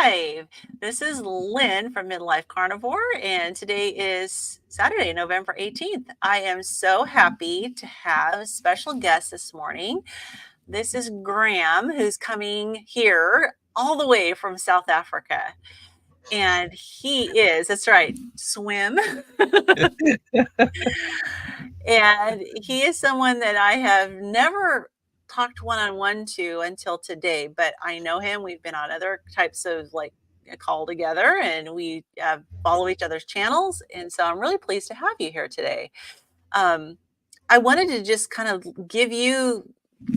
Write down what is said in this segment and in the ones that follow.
live. This is Lynn from Midlife Carnivore, and today is Saturday, November 18th. I am so happy to have a special guest this morning. This is Graham, who's coming here all the way from South Africa. And that's right, swim. And he is someone that I have never talked one-on-one to until today, but I know him. We've been on other types of call together, and we follow each other's channels. And so I'm really pleased to have you here today. I wanted to just kind of give you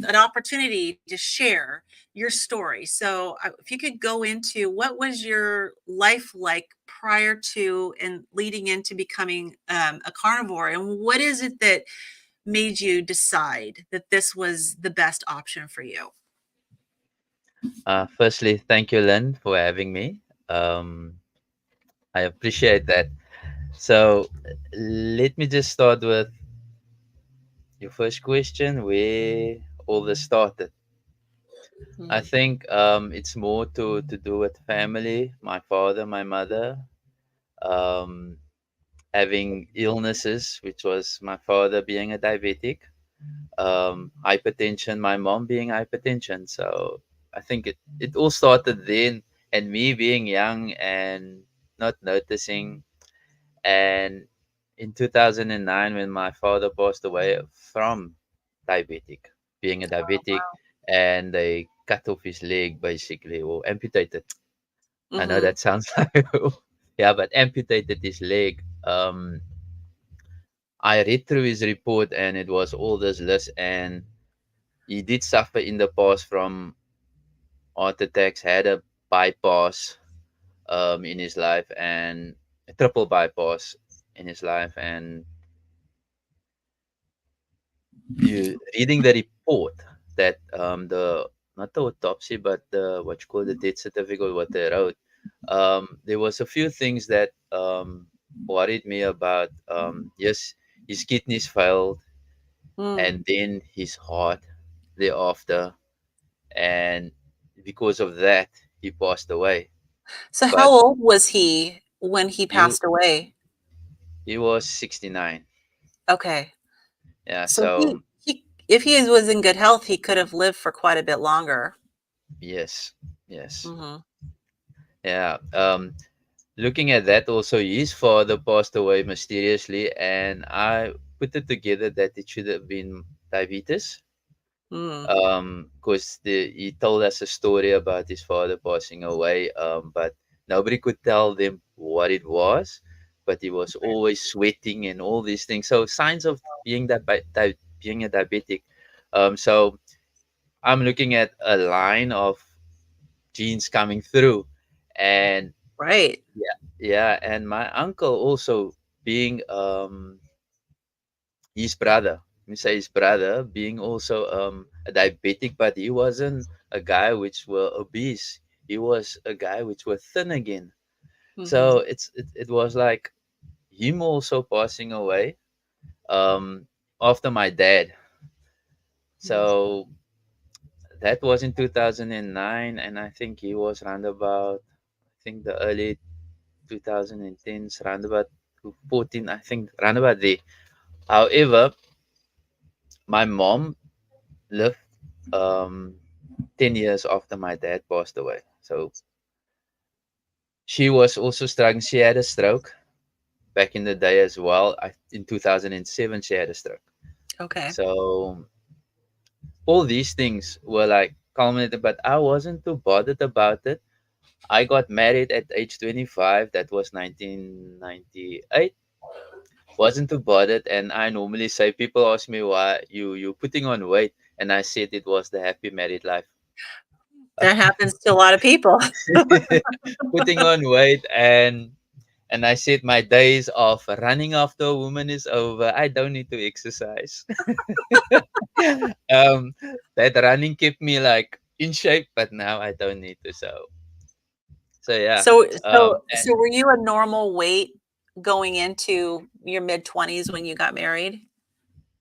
an opportunity to share your story. So if you could go into what was your life like prior to and leading into becoming a carnivore, and what is it that made you decide that this was the best option for you? Firstly, thank you, Lynn, for having me. Um, I appreciate that. So, let me just start with your first question, where all this started. I Mhm. think it's more to do with family, my father, my mother, um, having illnesses, which was my father being a diabetic, hypertension, my mom being hypertension. So I think it all started then, and me being young and not noticing. And in 2009, when my father passed away from diabetic, being a diabetic, and they cut off his leg basically, or amputated. I know Mhm. that sounds like, yeah, but amputated his leg. I read through his report, and it was all this list, and he did suffer in the past from heart attacks, had a bypass in his life, and a triple bypass in his life. And you reading the report that the not the autopsy, but the what you call the death certificate, what they wrote, there was a few things that worried me about. Yes, his kidneys failed, Mm. and then his heart thereafter, and because of that, he passed away. So how But old was he when he he passed away? he was 69. Okay. Yeah, So so he if he was in good health, he could have lived for quite a bit longer. yes, yes, Mhm. yeah. Looking at that, also his father passed away mysteriously, and I put it together that it should have been diabetes. Mm. Because he told us a story about his father passing away, but nobody could tell them what it was. But he was always sweating and all these things. So signs of being being a diabetic. So I'm looking at a line of genes coming through, and Right. yeah, yeah, and my uncle also being his brother. Let me say his brother being also a diabetic, but he wasn't a guy which were obese. He was a guy which were thin again. So Mhm. it was like him also passing away um after my dad. Mm. So that was in 2009, and I think he was around about, I think the early 2010s, around about 14, I think, around about there. However, my mom lived um 10 years after my dad passed away. So she was also struggling. She had a stroke back in the day as well. In 2007, she had a stroke. Okay. So all these things were like culminated, but I wasn't too bothered about it. I got married at age 25. That was 1998. Wasn't too bothered, and I normally say, people ask me why you putting on weight, and I said it was the happy married life. That happens to a lot of people. Putting on weight, and I said my days of running after a woman is over. I don't need to exercise. um, that running kept me like in shape, but now I don't need to. So yeah. So Um, so so were you a normal weight going into your mid-20s when you got married?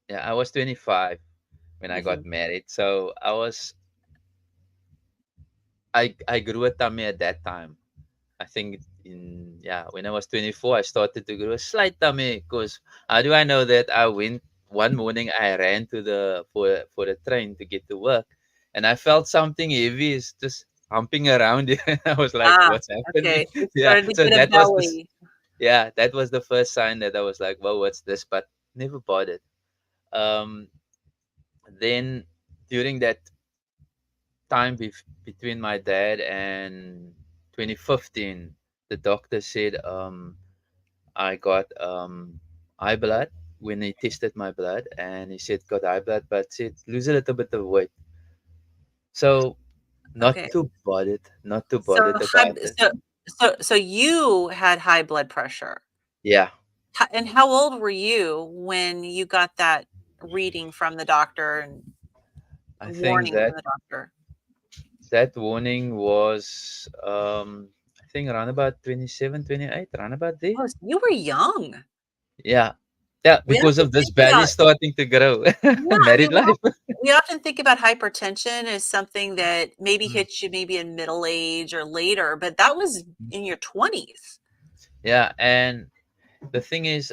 yeah, I was 25 when I got Mhm. married, so I was I grew a tummy at that time. I think in yeah, when I was 24, I started to grow a slight tummy. Because how do I know that? I went one morning. I ran to the for the train to get to work, and I felt something heavy is just humping around it. I was like, Ah, "What's happening?" okay. You Yeah. started to So get a that was the belly. yeah, that was the first sign that I was like, "Well, what's this?" But never bothered. Um, then during that time between my dad and 2015, the doctor said I got high blood when he tested my blood, and he said got high blood, but said lose a little bit of weight. So not Okay. too bothered, not too So bothered high about it. so you had high blood pressure. Yeah, And how old were you when you got that reading from the doctor and I think warning that from the doctor? that warning was I think around about 27, 28, around about there. Oh, so you were young. Yeah. Yeah, We because often of this think belly about starting to grow. yeah, I Married mean, life. we often think about hypertension as something that maybe Mm. hits you maybe in middle age or later, but that was in your 20s. Yeah, and the thing is,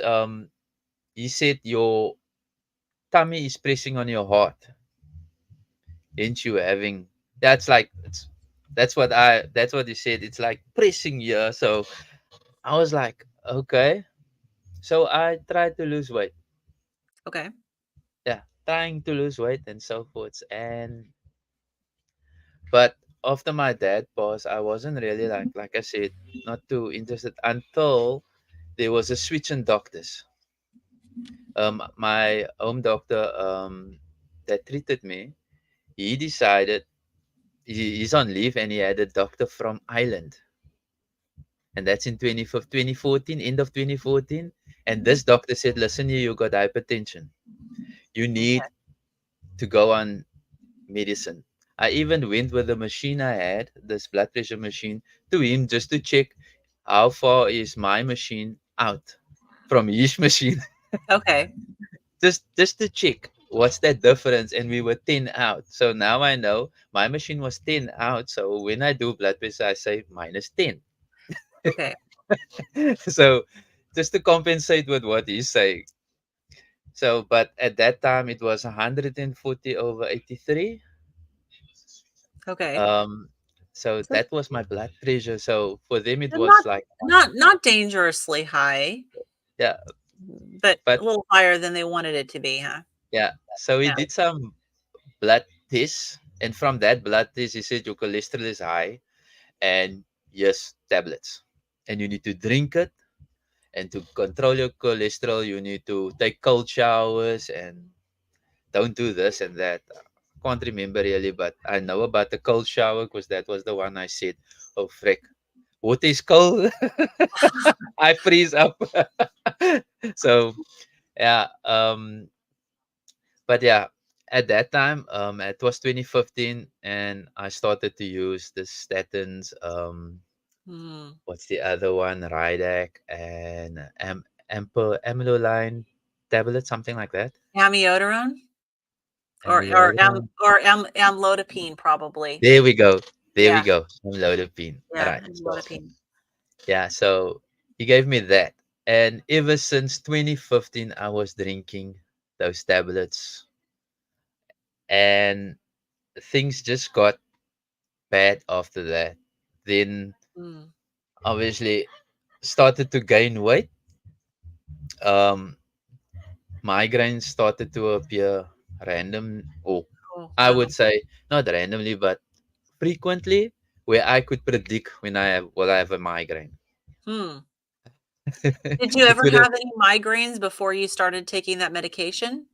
he said your tummy is pressing on your heart, ain't you having that's what he said. It's like pressing here. So I was like, okay. So I tried to lose weight. Okay. Yeah, trying to lose weight and so forth. And but after my dad passed, I wasn't really like I said, not too interested until there was a switch in doctors. My home doctor that treated me, he decided he's on leave and he had a doctor from Ireland. And that's in 2014, end of 2014. And this doctor said, listen, you got hypertension. You Okay. need to go on medicine. I even went with the machine I had, this blood pressure machine, to him just to check how far is my machine out from his machine. Okay. Just to check what's that difference, and we were 10 out. So now I know my machine was 10 out, so when I do blood pressure I say minus 10. Okay. So just to compensate with what he's saying. So but at that time it was 140 over 83. Okay. um so So that was my blood pressure. So for them it so was not like not dangerously high, yeah. but a But little higher than they wanted it to be, huh? yeah, so he Yeah. did some blood tests, and from that blood test he said your cholesterol is high, and yes, tablets, and you need to drink it, and to control your cholesterol you need to take cold showers and don't do this and that. I can't remember really, but I know about the cold shower because that was the one I said, oh frick, water is cold. I freeze up. So yeah, but yeah, at that time, it was 2015, and I started to use the statins. Mm. What's the other one? Rydac and amyloline tablet, something like that. Amiodarone Amyloidine. amlodipine probably. There we go. There we Yeah, go. Amlodipine. yeah, Right. So amlodipine. yeah, so he gave me that, and ever since 2015, I was drinking those tablets, and things just got bad after that. Then Mm. obviously started to gain weight. Um, Migraines started to appear random, or Oh, I wow. would say not randomly, but frequently, where I could predict when will I have a migraine. Hmm. Did you It ever would have, have any migraines before you started taking that medication?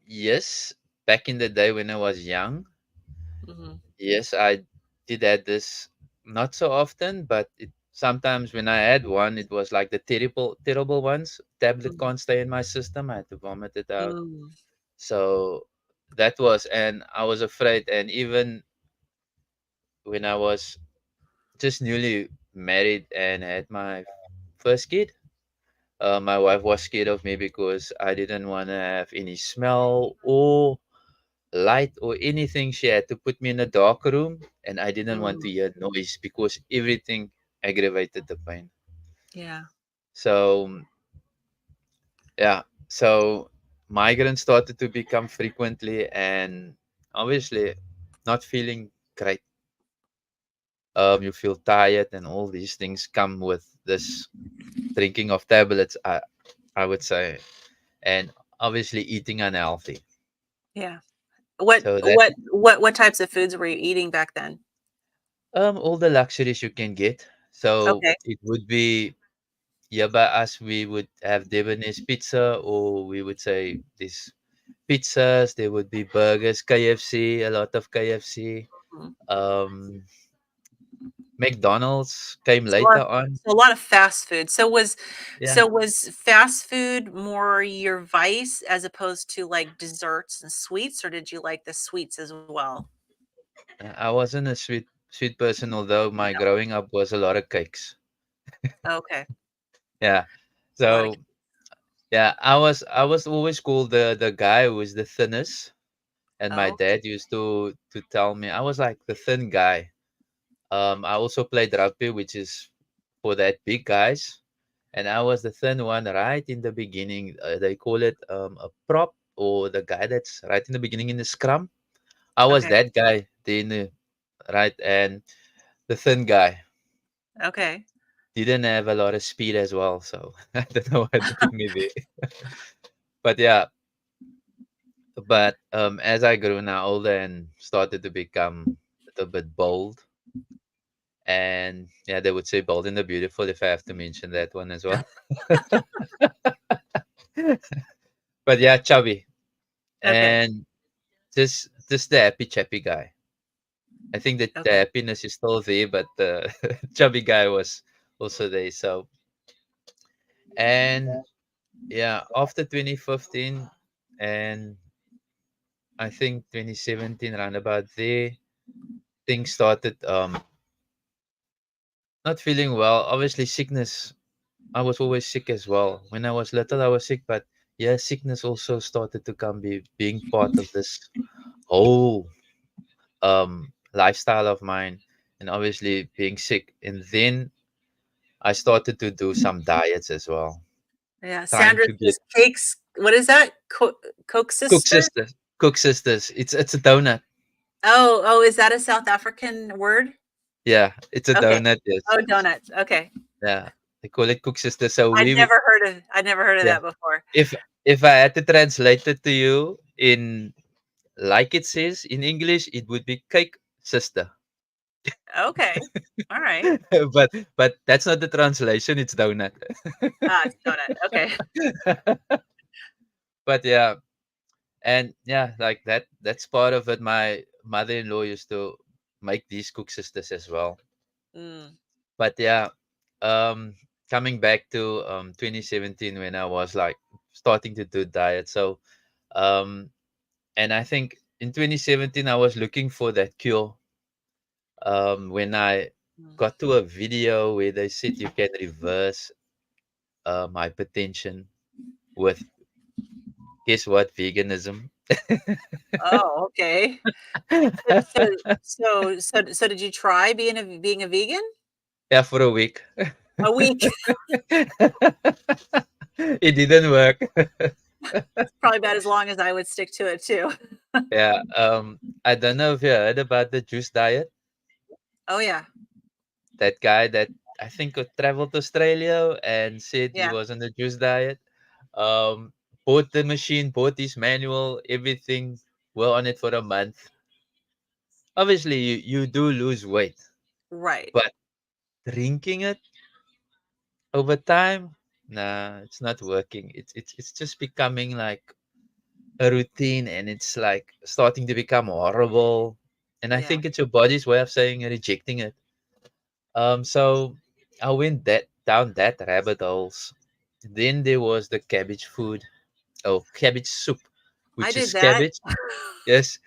yes, back in the day when I was young, Mhm, yes, I did have this not so often, but sometimes when I had one, it was like the terrible ones. Tablet mhm, can't stay in my system. I had to vomit it out. mm, So that was, and I was afraid. And even when I was just newly married and had my first kid, my wife was scared of me because I didn't want to have any smell or light or anything, she had to put me in a dark room, and I didn't want to Mm, hear noise because everything aggravated the pain. yeah, So yeah, so migraines started to become frequently, and obviously not feeling great. You feel tired, and all these things come with this drinking of tablets. I would say, and obviously eating unhealthy. yeah. What So that what types of foods were you eating back then? all the luxuries you can get. So Okay. it would be, yeah, by us we would have Lebanese pizza, or we would say this pizzas. There would be burgers, KFC, a lot of KFC. Mhm. Um, McDonald's came So a lot later of on. so a lot of fast food. Yeah, So was fast food more your vice as opposed to, like, desserts and sweets, or did you like the sweets as well? I wasn't a sweet person, although my growing up was a lot of cakes. No. Okay. Yeah, A lot of so yeah, I was always called the guy who was the thinnest, and my Oh, okay. dad used to tell me I was like the thin guy. I also played rugby, which is for that big guys, and I was the thin one right in the beginning. They call it a prop, or the guy that's right in the beginning in the scrum. I was Okay. that guy, then right, and the thin guy Okay. didn't have a lot of speed as well, so I don't know why they put me there. But yeah, but as I grew now older and started to become a little bit bold, and yeah, they would say bold and the beautiful if I have to mention that one as well. But yeah, chubby, Okay. and just the happy chappy guy. I think that the Okay. happiness is still there, but the chubby guy was also there. So, and yeah, after 2015 and I think 2017, around about there, things started not feeling well. Obviously, sickness. I was always sick as well. When I was little, I was sick, but yeah, sickness also started to come being part of this whole lifestyle of mine, and obviously being sick. And then I started to do some diets as well, Yeah, trying Sandra to get says cakes what is that? Coke cook sister? sisters. Cook sisters. It's a donut. Oh, oh, is that a South African word? Yeah, it's a Okay. donut. Yes. Oh, donuts. Okay. Yeah, they call it cook sisters. So we I'd never heard of yeah. that before. If if I had to translate it to you in like it says in English, it would be cake sister. Okay. All right. But that's not the translation. It's donut. Ah, it's donut. Okay. But yeah, and yeah, like that's part of it. My mother-in-law used to make these cook sisters as well. Mm, But yeah, um, coming back to 2017 when I was like starting to do diet. So um, and I think in 2017 I was looking for that cure. When I mm. got to a video where they said you can reverse hypertension with, guess what, veganism. Oh, okay. So so did you try being a vegan? Yeah, for a week. A week. It didn't work. That's probably about as long as I would stick to it too. Yeah, I don't know if you heard about the juice diet. Oh, yeah. That guy that I think traveled to Australia and said he Yeah. was on the juice diet. Um, bought the machine, bought his manual, everything. Well on it for a month. Obviously, you do lose weight, Right. but drinking it over time, nah, it's not working. It's just becoming like a routine, and it's like starting to become horrible. And I Yeah. think it's your body's way of saying rejecting it. So I went that down that rabbit holes. Then there was the cabbage food, oh, cabbage soup, I which did is that. cabbage. Yes,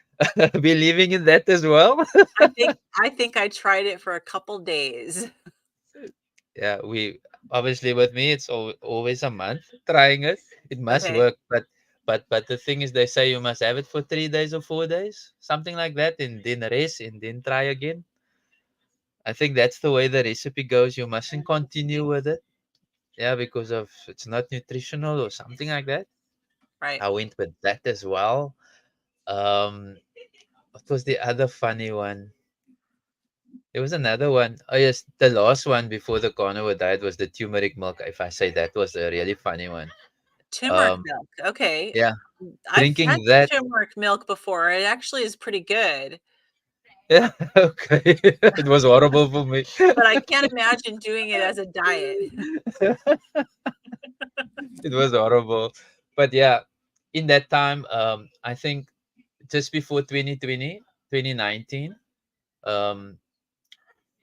believing in that as well. I think I tried it for a couple days. Yeah, we obviously with me it's always a month trying it. It must Okay. work, But the thing is, they say you must have it for 3 days or 4 days, something like that, and then rest and then try again. I think that's the way the recipe goes. You mustn't continue with it. Yeah, because of it's not nutritional or something like that. Right. I went with that as well. Um, what was the other funny one? There was another one. Oh yes, the last one before the carnivore diet was the turmeric milk. If I say that was a really funny one. Turmeric Um, milk. Okay. yeah, I've had drinking that. turmeric milk before. It actually is pretty good, Yeah, okay. It was horrible for me. but I can't imagine doing it as a diet. It was horrible. But yeah, in that time, I think just before 2020, 2019, um,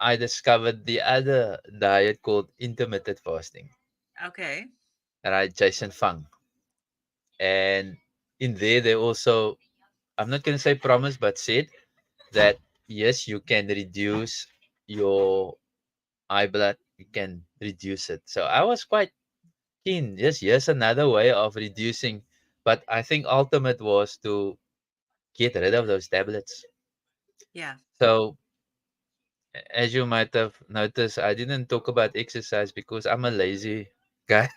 I discovered the other diet called intermittent fasting, Okay. right? Jason Fung. And in there, they also, I'm not going to say promise, but said that yes, you can reduce your eye blood, you can reduce it. So I was quite keen. Yes, another way of reducing. But I think ultimate was to get rid of those tablets. Yeah. So as you might have noticed, I didn't talk about exercise because I'm a lazy guy.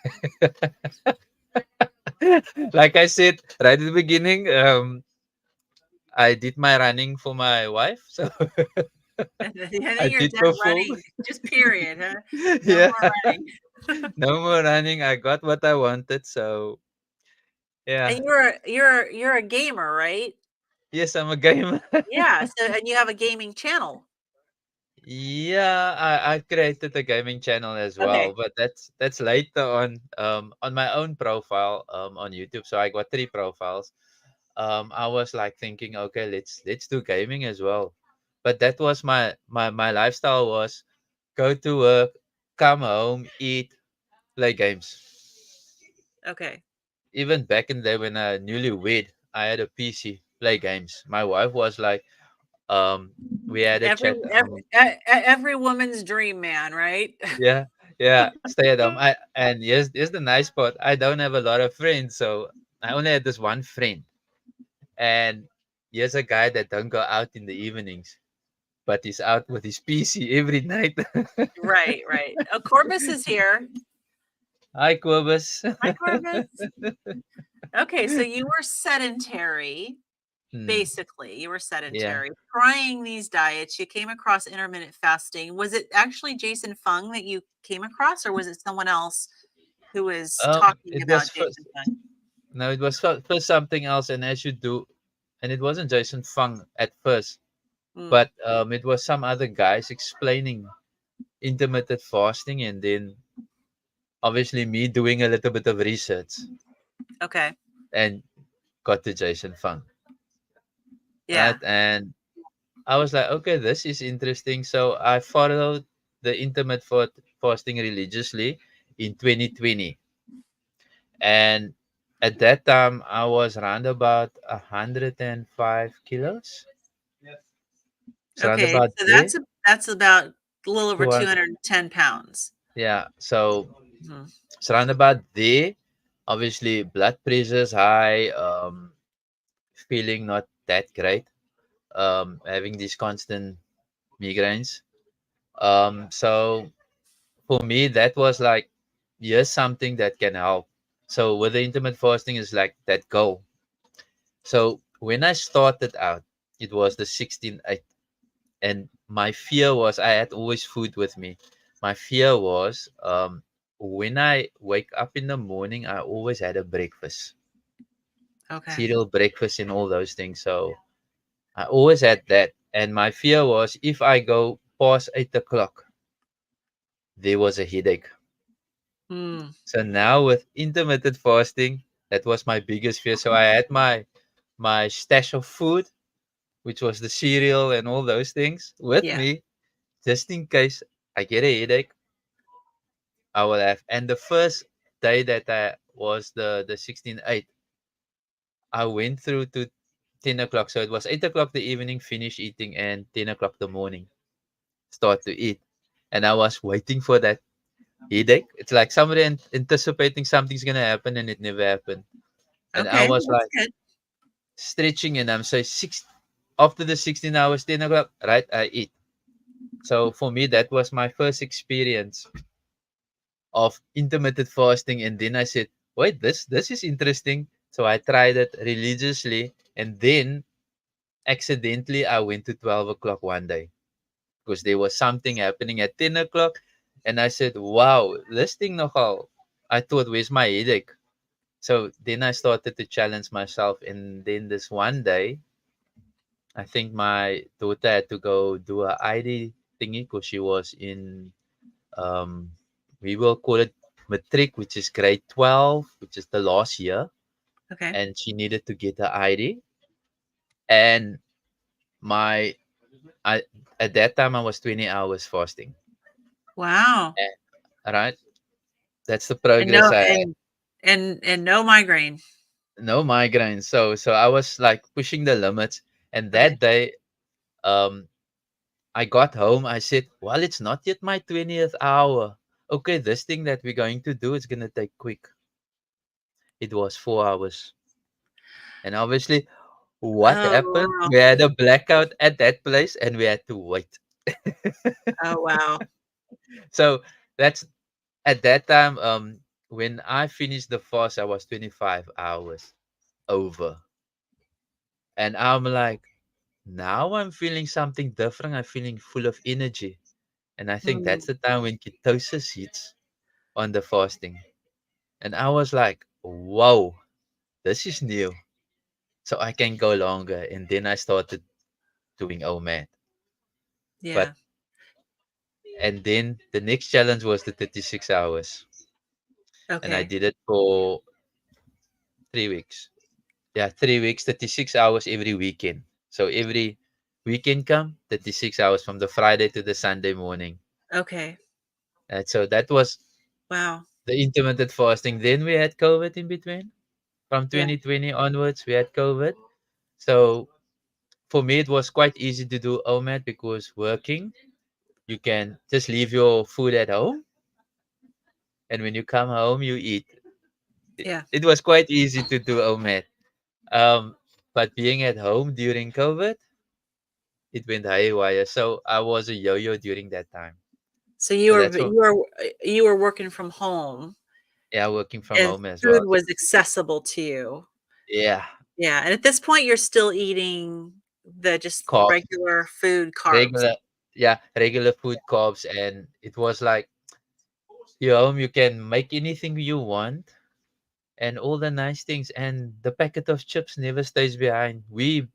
Like I said right at the beginning, I did my running for my wife, so And then I you're did done perform. running, just period, huh? No Yeah, more running. no more running. I got what I wanted, so And yeah. you're a gamer, right? Yes, I'm a gamer. Yeah, so and you have a gaming channel. Yeah, I created a gaming channel as well, Okay. but that's later on my own profile on YouTube. So I got three profiles. I was like thinking, okay, let's do gaming as well. But that was my lifestyle was go to work, come home, eat, play games. Okay. Even back in the day when I newlywed, I had a PC, play games. My wife was like, we had a Every chat. every every woman's dream man, right? Yeah, yeah, stay at home. And yes, here's the nice part. I don't have a lot of friends, so I only had this one friend. And here's a guy that don't go out in the evenings, but he's out with his PC every night. Right, right. Oh, Corbus is here. Hi, Quibus. Hi, Corbus. Okay, so you were sedentary, Hmm, basically. You were yeah. sedentary, trying these diets. You came across intermittent fasting. Was it actually Jason Fung that you came across, or was it someone else who was talking It about was first. Jason Fung? No, it was first something else, and as you do, and it wasn't Jason Fung at first, Mm, but it was some other guys explaining intermittent fasting, and then obviously me doing a little bit of research okay. and got to Jason Fung, right? Yeah. And I was like, okay, this is interesting. So I followed the fasting religiously in 2020, and at that time I was around about 105 kilos. It's around Okay. about So there. that's about a little over 200, 210 pounds. yeah. So Mhm. it's around about there. Obviously, blood pressure's high. Feeling not that great. Having these constant migraines. So for me, that was like, here's something that can help. So with the intermittent fasting is like that goal. So when I started out, it was the 16/8, and my fear was I had always food with me. My fear was when I wake up in the morning, I always had a breakfast, Okay. cereal breakfast, and all those things. So I always had that, and my fear was if I go past 8 o'clock, there was a headache. Mm, So now with intermittent fasting, that was my biggest fear. So I had my stash of food, which was the cereal and all those things, with yeah. me, just in case I get a headache. I will have. And the first day that I was the 16/8, I went through to 10 o'clock. So it was 8 o'clock the evening, finish eating, and 10 o'clock the morning, start to eat. And I was waiting for that headache. It's like somebody anticipating something's gonna happen and it never happened. And I Okay, was that's like good. stretching, and I'm so after the 16 hours, 10 o'clock, right? I eat. So for me, that was my first experience of intermittent fasting. And then I said, wait, this is interesting. So I tried it religiously, and then accidentally I went to 12 o'clock one day because there was something happening at 10 o'clock. And I said, wow, this thing nogal. I thought, where's my headache? So then I started to challenge myself. And then this one day, I think my daughter had to go do a ID thingy because she was in, um, we will call it matric, which is grade 12, which is the last year. Okay. And she needed to get her ID. And my, I, at that time, I was 20 hours fasting. Wow. All right. That's the And progress no I had. and no migraine. No migraine. So I was like pushing the limits. And Okay. that day, um, I got home. I said, well, it's not yet my 20th hour. Okay, this thing that we're going to do is gonna take quick. It was 4 hours. And obviously, what Oh, happened? wow. We had a blackout at that place and we had to wait. Oh, wow. So that's at that time, when I finished the fast, I was 25 hours over. And I'm like, now I'm feeling something different. I'm feeling full of energy. And I think Mm, that's the time when ketosis hits on the fasting. And I was like, whoa, this is new. So I can go longer. And then I started doing OMAD. But, yeah. and then the next challenge was the 36 hours. And I Okay. did it for 3 weeks. Yeah, 3 weeks, 36 hours every weekend. So every weekend come, 36 hours from the Friday to the Sunday morning. Okay. And so that was Wow. the intermittent fasting. Then we had COVID in between. From Yeah. 2020 onwards, we had COVID. So for me, it was quite easy to do OMAD because working, you can just leave your food at home. And when you come home, you eat. It, Yeah. it was quite easy to do OMAD. Um, but being at home during COVID, it went haywire. So I was a yo-yo during that time. So So that's what, you were working from home yeah, working from and home as well. food was accessible to you. Yeah, Yeah, and at this point, you're still eating the just carbs, regular food carbs. regular, yeah, regular food carbs, and it was like you home, you can make anything you want, and all the nice things, and the packet of chips never stays behind. We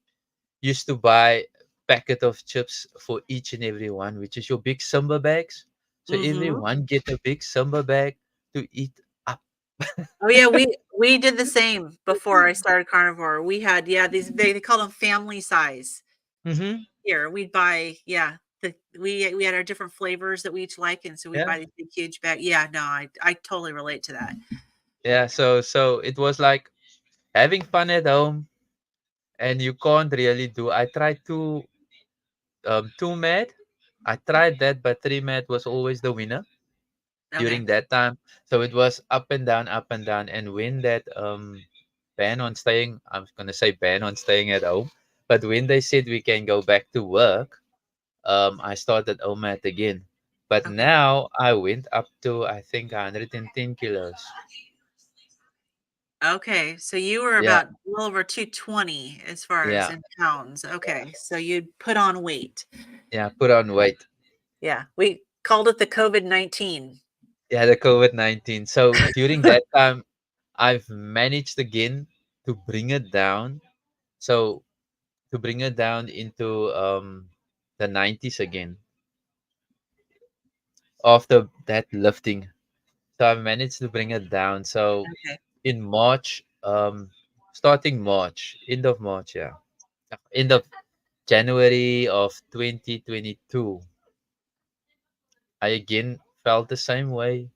used to buy packet of chips for each and every one, which is your big Simba bags. So Mhm. everyone get a big Simba bag to eat up. Oh, yeah, we did the same before I started Carnivore. We had, yeah, these they call them family size. Mm-hmm. Here, we'd buy, yeah, we had our different flavors that we each like, and so we'd Yeah, buy these big, huge bag. Yeah, no, I totally relate to that. yeah. So it was like having fun at home, and you can't really do. I tried two med. I tried that, but three med was always the winner Okay, during that time. So it was up and down. And when that ban on staying, I'm gonna say ban on staying at home, but when they said we can go back to work, I started OMAD again. But okay. now I went up to I think 110 kilos. Okay, so you were Yeah, about a little over 220 as far as yeah, in pounds. Okay, so you'd put on weight. yeah. Put on weight. Yeah, we called it the COVID-19. Yeah, the COVID-19. So during that time, I've managed again to bring it down. So to bring it down into the 90s again after that lifting. So I managed to bring it down. So Okay, in March, starting March, end of March, yeah, end of January of 2022, I again felt the same way.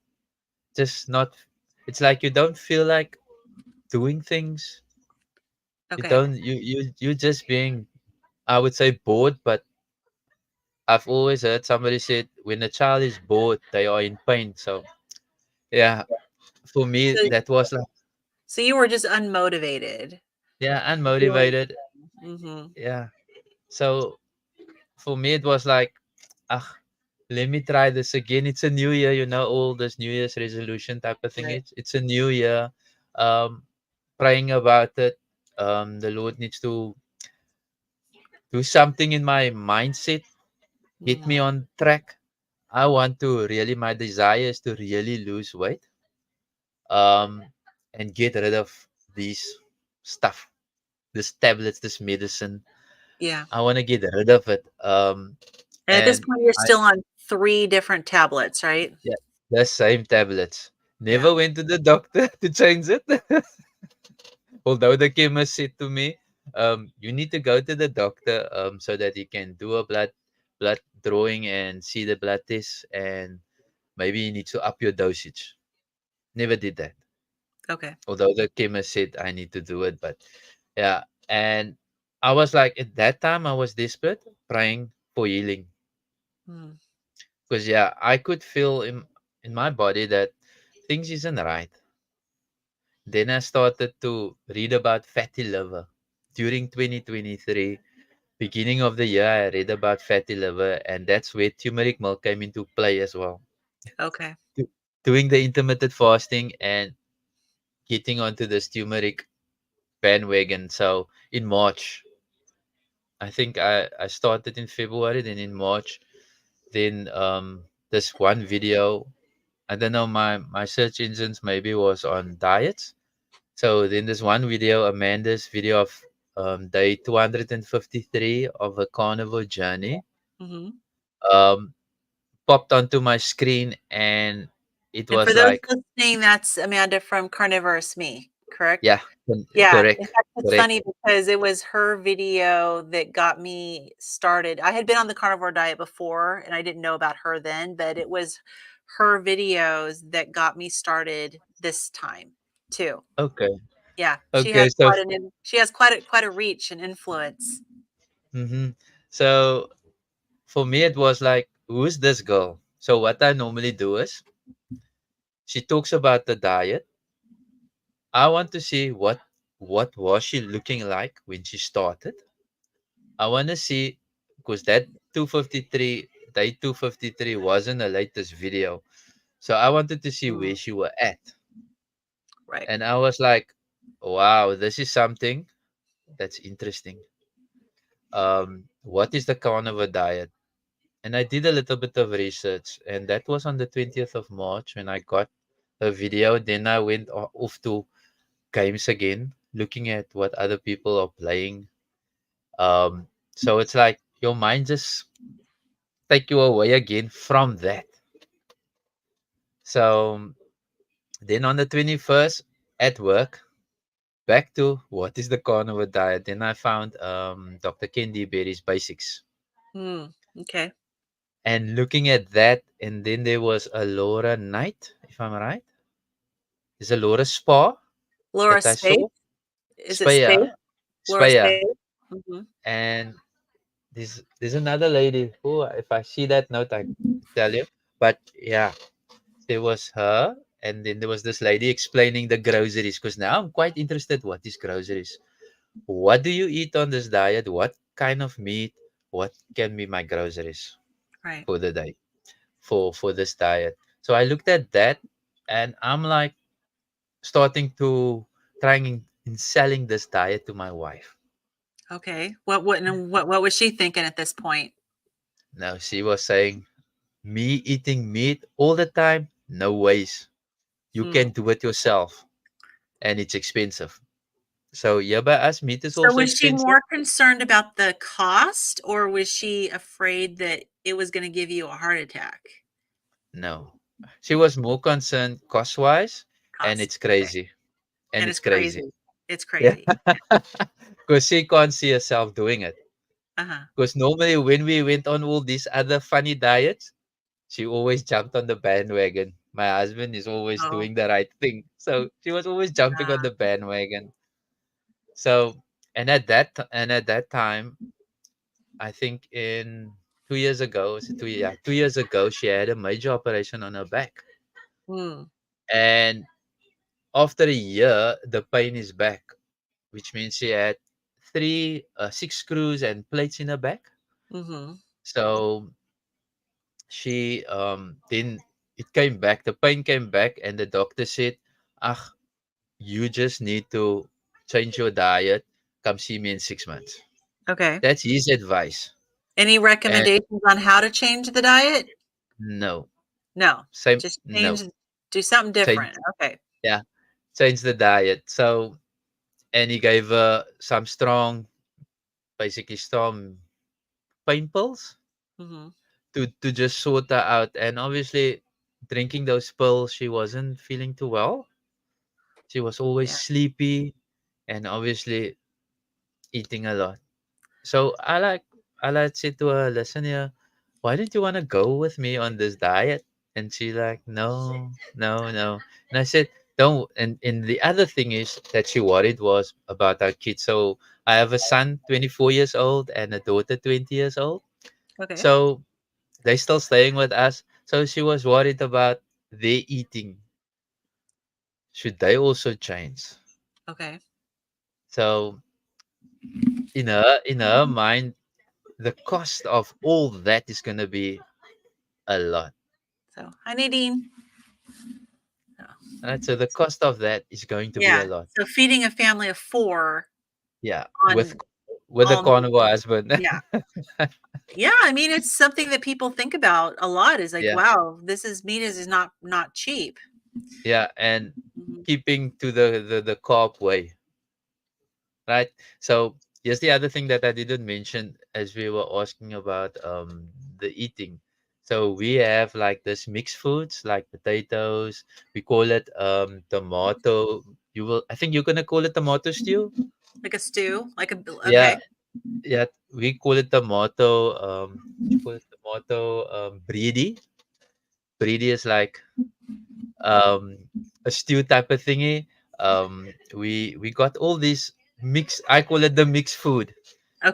Just not, it's like you don't feel like doing things. You okay. don't, you just being, I would say, bored, but I've always heard somebody said when a child is bored, they are in pain. So yeah, for me So that was like So you were just unmotivated Yeah, doing unmotivated. something. Mhm. Yeah. So for me, it was like, ah, let me try this again. It's a new year, all this New Year's resolution type of thing. Right. It's a new year. Um, Praying about it. The Lord needs to do something in my mindset, get me Mhm. on track. I want to really, my desire is to really lose weight, um, and get rid of these stuff, this tablets, this medicine. Yeah. I want to get rid of it. And at this And point, you're I, still on 3 different tablets, right? yeah, the same tablets. Yeah. Never went to the doctor to change it. Although the chemist said to me, you need to go to the doctor so that he can do a blood drawing and see the blood test, and maybe you need to up your dosage. Never did that. Okay. Although the chemist said I need to do it, but yeah. And I was like, at that time, I was desperate, praying for healing. Mm. Because yeah, I could feel in my body that things isn't right. Then I started to read about fatty liver. During 2023, beginning of the year, I read about fatty liver, and that's where turmeric milk came into play as well. Okay. Do- Doing the intermittent fasting and getting onto this turmeric bandwagon. So in March, I think I started in February, then in March, then this one video. I don't know, my search engines maybe was on diets. So then there's one video, Amanda's video of day 253 of a carnivore journey, Mhm. um, popped onto my screen, and it And for was those like, listening, that's Amanda from Carnivore Me, correct? yeah, Yeah, in correct, fact, it's correct. funny because it was her video that got me started. I had been on the carnivore diet before, and I didn't know about her then, but it was her videos that got me started this time too. Okay, Yeah, okay. So, she has quite a reach and influence. hmm so for me, it was like, who's this girl? So what I normally do is, she talks about the diet. I want to see what was she looking like when she started. I want to see, because that 253 day 253 wasn't the latest video. So I wanted to see Mm, where she were at. right. And I was like, wow, this is something that's interesting. What is the carnivore diet? And I did a little bit of research, and that was on the 20th of March when I got a video. Then I went off to games again, looking at what other people are playing. So it's like your mind just take you away again from that. So then on the 21st at work, back to what is the carnivore diet. Then I found Dr. Kendi Berry's basics. Mm, okay. And looking at that, and then there was a Laura Knight, if I'm right. There's a Laura Spa Laura that I Space? saw. Is it Space? Spaya. Laura Spaya. Space? Mhm. And there's another lady who, if I see that note, I tell you. But yeah, there was her, and then there was this lady explaining the groceries. Because now I'm quite interested. What is groceries? What do you eat on this diet? What kind of meat? What can be my groceries Right. for the day for this diet? So I looked at that, and I'm like starting to trying in selling this diet to my wife. Okay. What was she thinking at this point? Now she was saying, me eating meat all the time? No ways. You Hmm. can do it yourself, and it's expensive. So yeah, but as meat is So also was she expensive. more concerned about the cost, or was she afraid that it was gonna give you a heart attack? No, she was more concerned cost wise, and Cost. it's Okay. crazy, and And it's it's crazy. crazy. It's Yeah, crazy. because she can't see herself doing it. Uh-huh. Because normally when we went on all these other funny diets, she always jumped on the bandwagon. My husband is always Oh, doing the right thing, so she was always jumping on ah, the bandwagon. So, and at that time, I think in 2 years ago, was it 2 yeah, 2 years ago, she had a major operation on her back. mm, And after a year, the pain is back, which means she had six screws and plates in her back. Mhm. So she then it came back, the pain came back, and the doctor said, "Ah, you just need to change your diet. Come see me in 6 months." Okay. That's his advice. Any And recommendations on how to change the diet? no, No. same, Just no, change do something change, different. Okay. yeah, change the diet. So, and he gave her some strong, basically strong pain pills Mhm. to just sort her out. And obviously, drinking those pills, she wasn't feeling too well. She was always Yeah. sleepy, and obviously eating a lot. So I like said to her, listen here, why don't you want to go with me on this diet? And she like, no, no, no. And I said, don't. And the other thing is that she worried was about our kids. So I have a son, 24 years old, and a daughter, 20 years old. Okay. So they still staying with us. So she was worried about their eating. Should they also change? Okay. So in her mind, the cost of all that is gonna be a lot. So, hi, Nadine. Oh, Right? So the cost of that is going to be a yeah. lot. So feeding a family of 4 Yeah, with on a almost carnivore husband. yeah. Yeah, I mean, it's something that people think about a lot is like, Yeah, wow, this is meat is not cheap. yeah, and Mhm. keeping to the carb way, right? So here's the other thing that I didn't mention as we were asking about the eating. So we have like this mixed foods like potatoes. We call it tomato. I think you're gonna call it tomato stew. Like a stew, like a Yeah, okay. yeah, we call it tomato. What you call it? Tomato breedy. Breedy is like um, a stew type of thingy. We got all these mix. I call it the mixed food,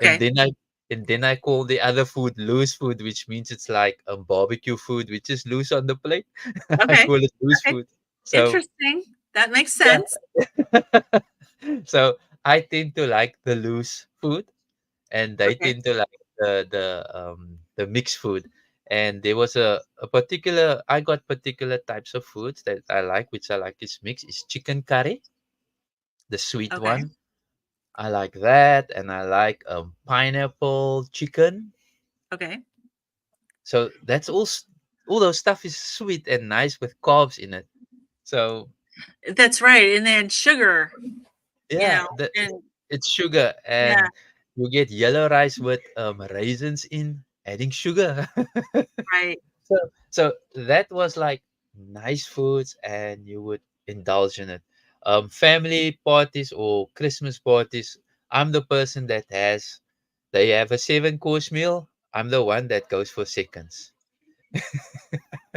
and Okay. then I call the other food loose food, which means it's like a barbecue food, which is loose on the plate. I Okay. call it loose Okay. food. So Interesting. That makes yeah, sense. so I tend to like the loose food, and they Okay. tend to like the mixed food. And there was a particular I got particular types of foods that I like, which I like is mixed, is chicken curry, the sweet Okay. one. I like that, and I like pineapple chicken. Okay. So that's all those stuff is sweet and nice with carbs in it. So That's right. And then sugar, yeah, and it's sugar, yeah, and you get yellow rice with raisins in, adding sugar. right. So so that was like nice foods, and you would indulge in it. Family parties or Christmas parties, I'm the person that they have a 7 course meal. I'm the one that goes for seconds.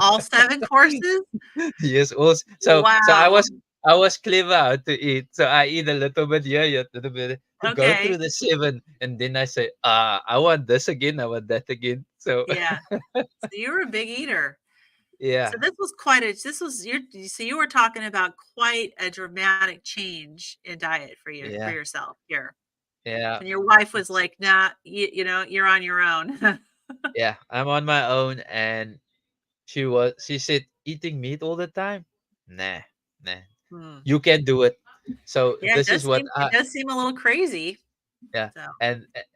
All 7 courses? Yes, also. So Wow. I was clever how to eat. So I eat a little bit here, a little bit to go Okay. through the 7, and then I say, I want this again, I want that again. So Yeah. So you were a big eater. yeah, So this was your so you were talking about quite a dramatic change in diet for yeah, yourself here. yeah. And your wife was It's like, "Nah, you're on your own." Yeah, I'm on my own, and she said, eating meat all the time? Nah, nah. Hmm. You can do it. So Yeah, this is what it I does seem a little crazy. yeah, So,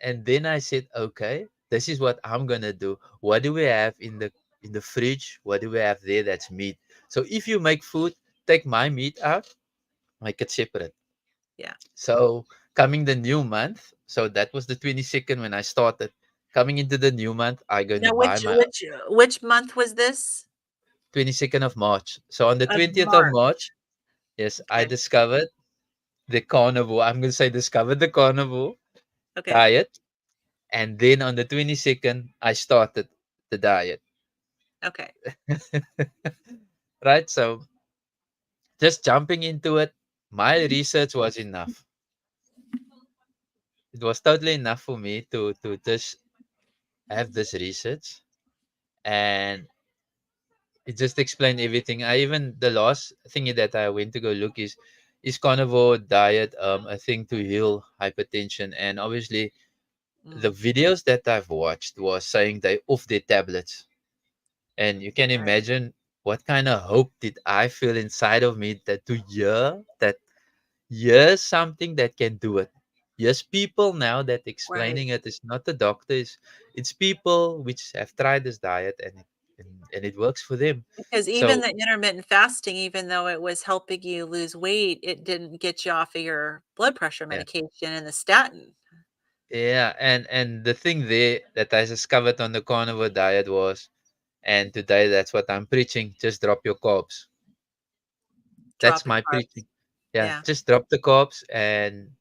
and then I said, okay, this is what I'm gonna do. What do we have in the fridge? What do we have there that's meat? So if you make food, take my meat out, make it separate. yeah. So coming the new month, so that was the 22nd when I started. Coming into the new month, I gonna Now buy my which month was this? 22nd of March. So on the Of 20th of March. March, yes, I Okay. discovered the carnivore. I'm gonna say discovered the carnivore Okay. diet, and then on the 22nd, I started the diet. Okay. Right? So just jumping into it, my research was enough. It was totally enough for me to just have this research, and it just explained everything. I even the last thing that I went to go look is carnivore diet a thing to heal hypertension? And obviously the Mm, videos that I've watched was saying they off their tablets. And you can right. imagine what kind of hope did I feel inside of me that to hear that here's something that can do it. Yes, people now that Right. explaining it is not the doctors, it's people which have tried this diet and it works for them. Because even So the intermittent fasting, even though it was helping you lose weight, it didn't get you off of your blood pressure yeah. medication and the statin. Yeah, and the thing there that I discovered on the carnivore diet was, and today that's what I'm preaching, just drop your carbs. That's Drop your my carbs. preaching. Yeah, Yeah. just drop the carbs and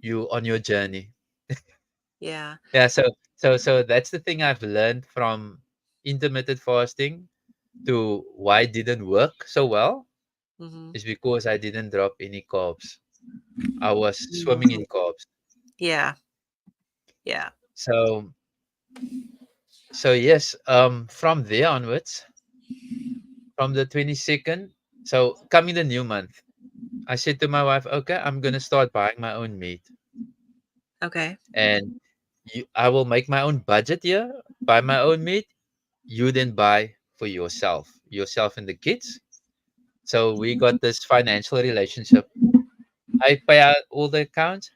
you on your journey. Yeah. Yeah, so that's the thing I've learned from intermittent fasting to why it didn't work so well Mhm. is because I didn't drop any carbs. I was swimming Mhm. in carbs. Yeah. Yeah. So yes, from there onwards, from the 22nd, so coming the new month, I said to my wife, okay, I'm gonna start buying my own meat. Okay. And I will make my own budget here, buy my own meat. You then buy for yourself and the kids. So we got this financial relationship. I pay out all the accounts.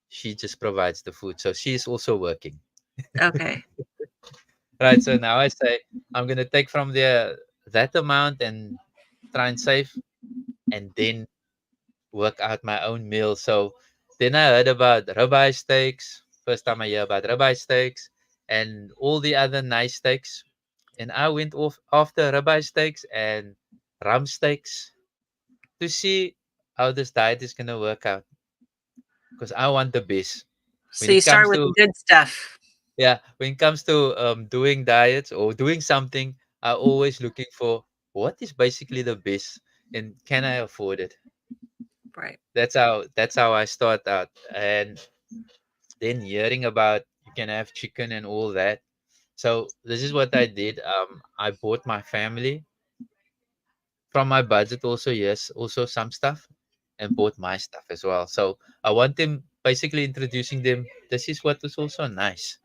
She just provides the food. So she's also working. Okay. Right. So now I say I'm gonna take from there that amount and try and save and then work out my own meal. So then I heard about ribeye steaks. First time I hear about ribeye steaks and all the other nice steaks. And I went off after ribeye steaks and ram steaks to see how this diet is gonna work out. Because I want the best. When So you it start comes with the to good stuff. when it comes to doing diets or doing something, I always looking for what is basically the best and can I afford it? Right. That's how I start out. And then hearing about you can have chicken and all that. So this is what I did. I bought my family from my budget also, yes, also some stuff and bought my stuff as well. So I want them basically introducing them. This is what is also nice.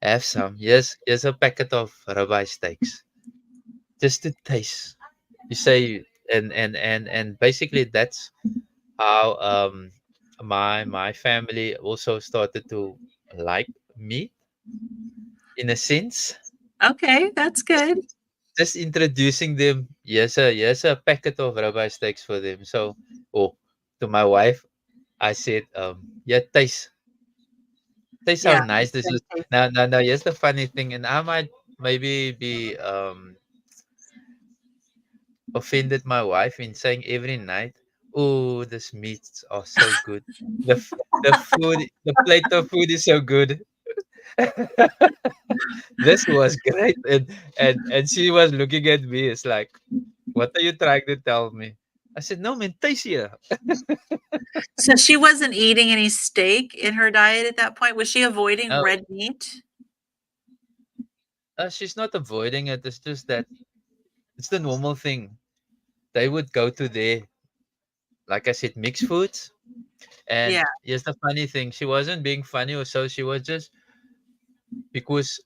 Have some. Yes, here's a packet of ribeye steaks. Just to taste. You say and basically that's how my family also started to like meat in a sense. Okay, that's good. Just introducing them. Here's a packet of ribeye steaks for them. So oh to my wife I said, yeah, taste how Yeah, nice it's this gonna is. taste Now, here's the funny thing, and I might maybe be offended my wife in saying every night, "Oh, this meats are so good. The food, the plate of food is so good. This was great." And she was looking at me. It's like, "What are you trying to tell me?" I said, "No, man, taste here." So she wasn't eating any steak in her diet at that point? Was she avoiding No, red meat? she's not avoiding it. It's just that it's the normal thing. They would go to their, like I said, mixed foods. And Yeah, here's the funny thing: she wasn't being funny or so. She was just because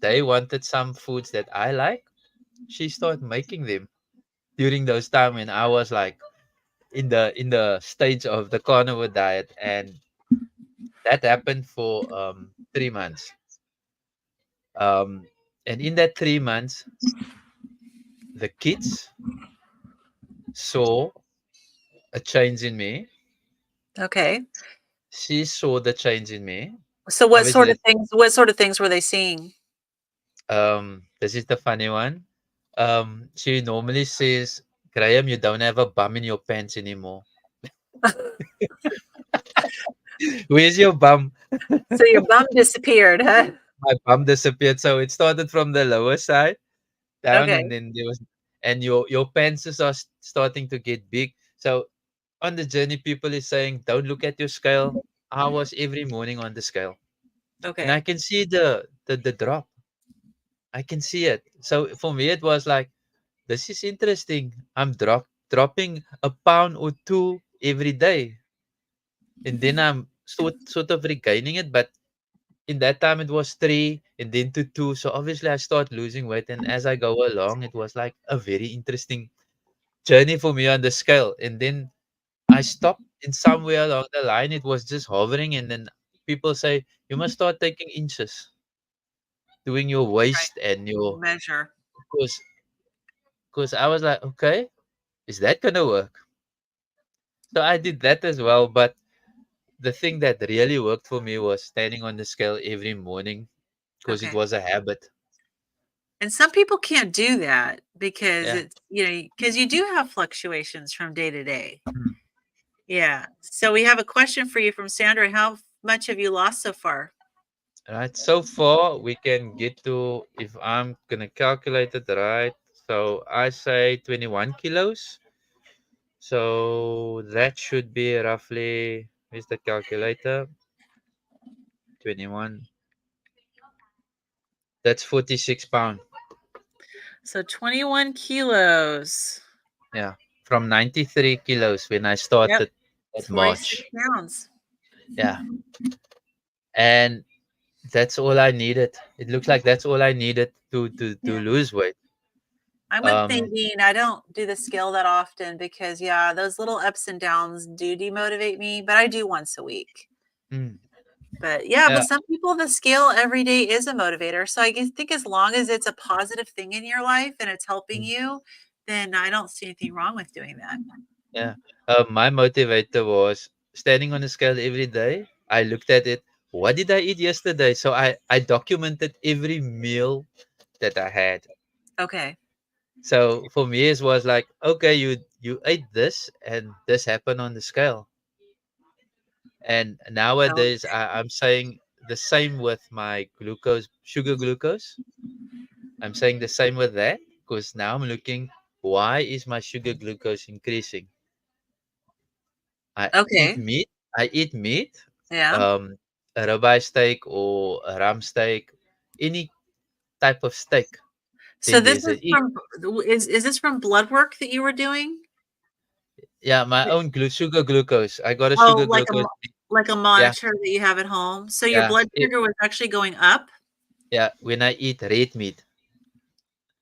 they wanted some foods that I like. She started making them during those time when I was like in the stage of the carnivore diet, and that happened for 3 months. Um, and in that 3 months, the kids saw a change in me. okay. She saw the change in me. So Obviously, what sort of things were they seeing? this is the funny one. She normally says, Graham, you don't have a bum in your pants anymore. Where's your bum? So your bum disappeared, huh? My bum disappeared. So it started from the lower side down, and Okay, then there was, and your pants are starting to get big. So on the journey, people is saying, don't look at your scale. I was every morning on the scale, and I okay. can see the drop. I can see it. So for me, it was like, this is interesting. I'm dropping a pound or two every day, and then I'm sort of regaining it. But in that time, it was three, and then to two. So obviously, I start losing weight, and as I go along, it was like a very interesting journey for me on the scale. And then I stopped in somewhere along the line. It was just hovering, and then people say you must start taking inches, doing your Right. waist and your, Measure. because I was like, okay, is that gonna work? So I did that as well. But the thing that really worked for me was standing on the scale every morning because it Okay. was a habit. And some people can't do that because Yeah. it's, because you do have fluctuations from day to day. Mm. Yeah. So we have a question for you from Sandra. How much have you lost so far? Right. So far, we can get to, if I'm gonna calculate it right. So I say 21 kilos. So that should be roughly, where's the calculator? 21. That's 46 pounds. So 21 kilos. Yeah. From 93 kilos when I Yep. started It's at 46 March. pounds. Yeah. And that's all I needed. It looks like that's all I needed to Yeah. lose weight. I'm with Um, Nadine. I don't do the scale that often because, yeah, those little ups and downs do demotivate me, but I do once a week. mm, But yeah, but yeah, some people, the scale every day is a motivator. So think as long as it's a positive thing in your life and it's helping mm, you, then I don't see anything wrong with doing that. yeah. My motivator was standing on the scale every day. I looked at it. What did I eat yesterday? So I documented every meal that I had. Okay. So for me, it was like, okay, you ate this, and this happened on the scale. And So, nowadays, I'm saying the same with my sugar glucose. I'm saying the same with that because now I'm looking, why is my sugar glucose increasing? I eat okay. meat. I eat meat, Yeah. um, a ribeye steak or a ram steak, any type of steak. So Then this there's is an E. from is this from blood work that you were doing? Yeah, my own sugar glucose. I got a Oh, sugar glucose. like a Yeah, monitor that you have at home. So your yeah, blood sugar was actually going up? yeah. When I eat red meat,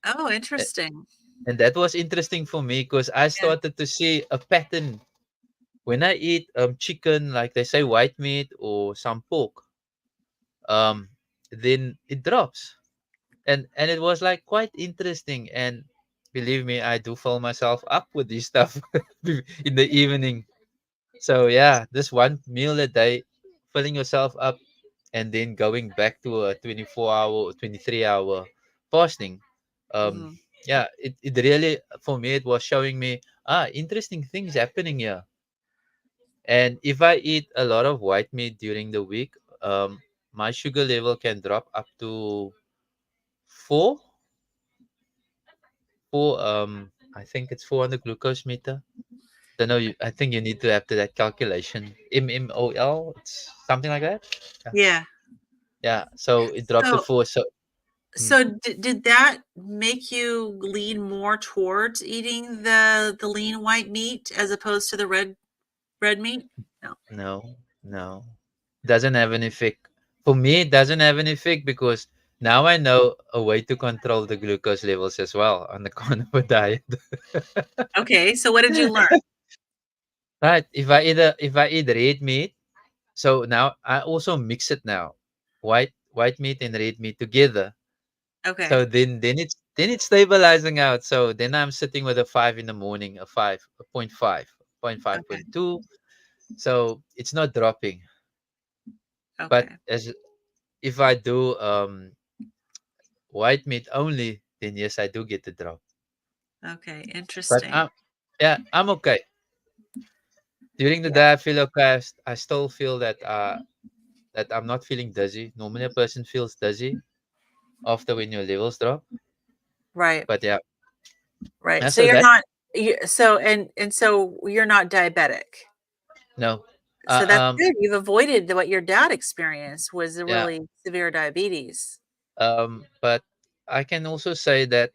Oh, A- interesting. and that was interesting for me because I Yeah. started to see a pattern when I eat chicken, like they say white meat or some pork. Um, then it drops. And it was like quite interesting, and believe me, I do fill myself up with this stuff in the evening. So yeah, this one meal a day, filling yourself up, and then going back to a 24-hour or 23-hour fasting. um Mhm. yeah, it really, for me, it was showing me, interesting things happening here. And if I eat a lot of white meat during the week, my sugar level can drop up to four I think it's 400 glucose meter. Don't know. I think you need to have to that calculation. MMOL. It's something like that. Yeah. Yeah. Yeah. So it dropped to So four. So mm, did that make you lean more towards eating the lean white meat as opposed to the red meat? No. no, no, doesn't have an effect. For me, it doesn't have an effect because now I know a way to control the glucose levels as well on the carnivore diet. Okay, so what did you learn? Right. If I eat red meat, so now I also mix it now, white meat and red meat together. Okay. So then it's stabilizing out. So then I'm sitting with a 5 in the morning, a 5, a point 5, point five, Okay. point two. So it's not dropping. But Okay. as if I do white meat only, then yes, I do get the drop. Okay. But Interesting. I'm okay. During the Yeah. day I feel okay. I still feel that I'm not feeling dizzy. Normally a person feels dizzy after when your levels drop. Right. But yeah, Right. So so you're that not so and so you're not diabetic. no. So that's Uh, um good. You've avoided what your dad experienced was a yeah. really severe diabetes. But I can also say that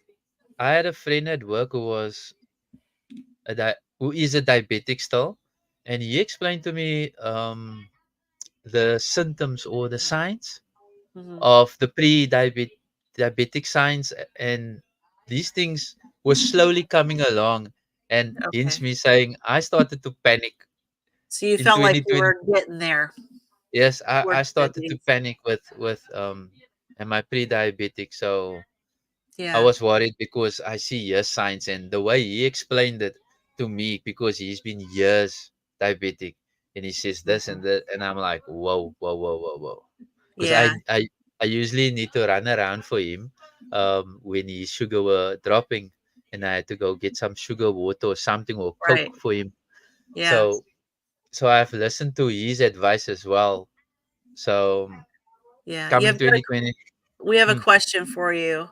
I had a friend at work who was who is a diabetic still, and he explained to me the symptoms or the signs Mhm. of the diabetic signs, and these things were slowly coming along, and hence Okay. me saying I started to panic So you in felt like you 2020. were getting there Yes, I towards started to diabetes. panic with am I pre-diabetic, so I Yeah. was worried because I see years signs, and the way he explained it to me, because he's been years diabetic, and he says this Mhm. and that, and I'm like, whoa, whoa, whoa, whoa, whoa, because Yeah. I usually need to run around for him when his sugar were dropping, and I had to go get some sugar water or something or Right. Coke for him. Yeah. So I've listened to his advice as well. So Yeah. You coming have got a 2020. we have a mm, question for you.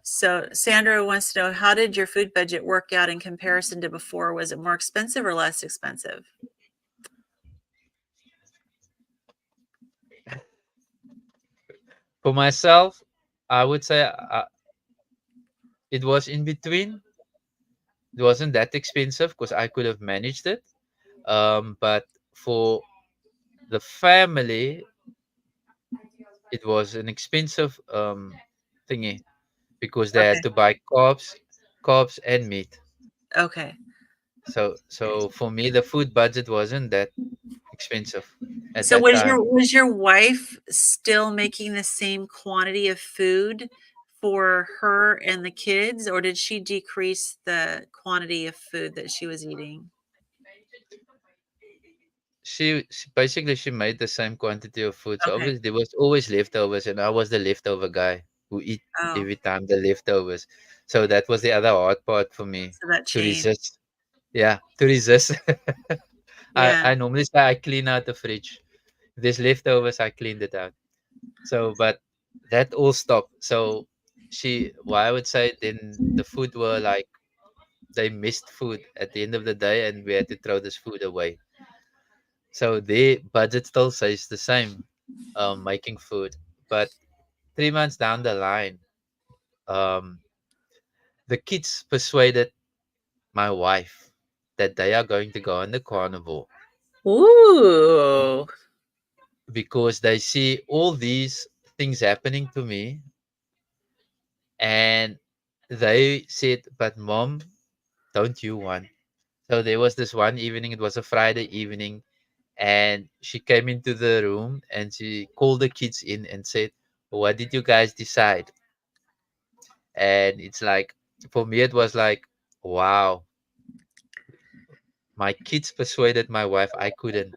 So Sandra wants to know, how did your food budget work out in comparison to before? Was it more expensive or less expensive? for myself, I would say it was in between. It wasn't that expensive because I could have managed it. But for the family, it was an expensive thingy because they had Okay. to buy carbs and meat. Okay. So for me, the food budget wasn't that expensive at So that time. was your wife still making the same quantity of food for her and the kids, or did she decrease the quantity of food that she was eating? She basically she made the same quantity of food. So Okay. obviously there was always leftovers, and I was the leftover guy who eat Oh, every time the leftovers. So that was the other hard part for me so that to changed. resist. Yeah, to resist. Yeah. I normally say I clean out the fridge. If there's leftovers, I cleaned it out. So, but that all stopped. So well, I would say then the food were like they missed food at the end of the day, and we had to throw this food away. So their budget still stays the same, making food. But 3 months down the line, um, the kids persuaded my wife that they are going to go on the carnivore Ooh. because they see all these things happening to me, and they said, "But mom, don't you want?" So there was this one evening. It was a Friday evening, and she came into the room and she called the kids in and said, "What did you guys decide?" And it's like, for me it was like, wow, my kids persuaded my wife, I couldn't.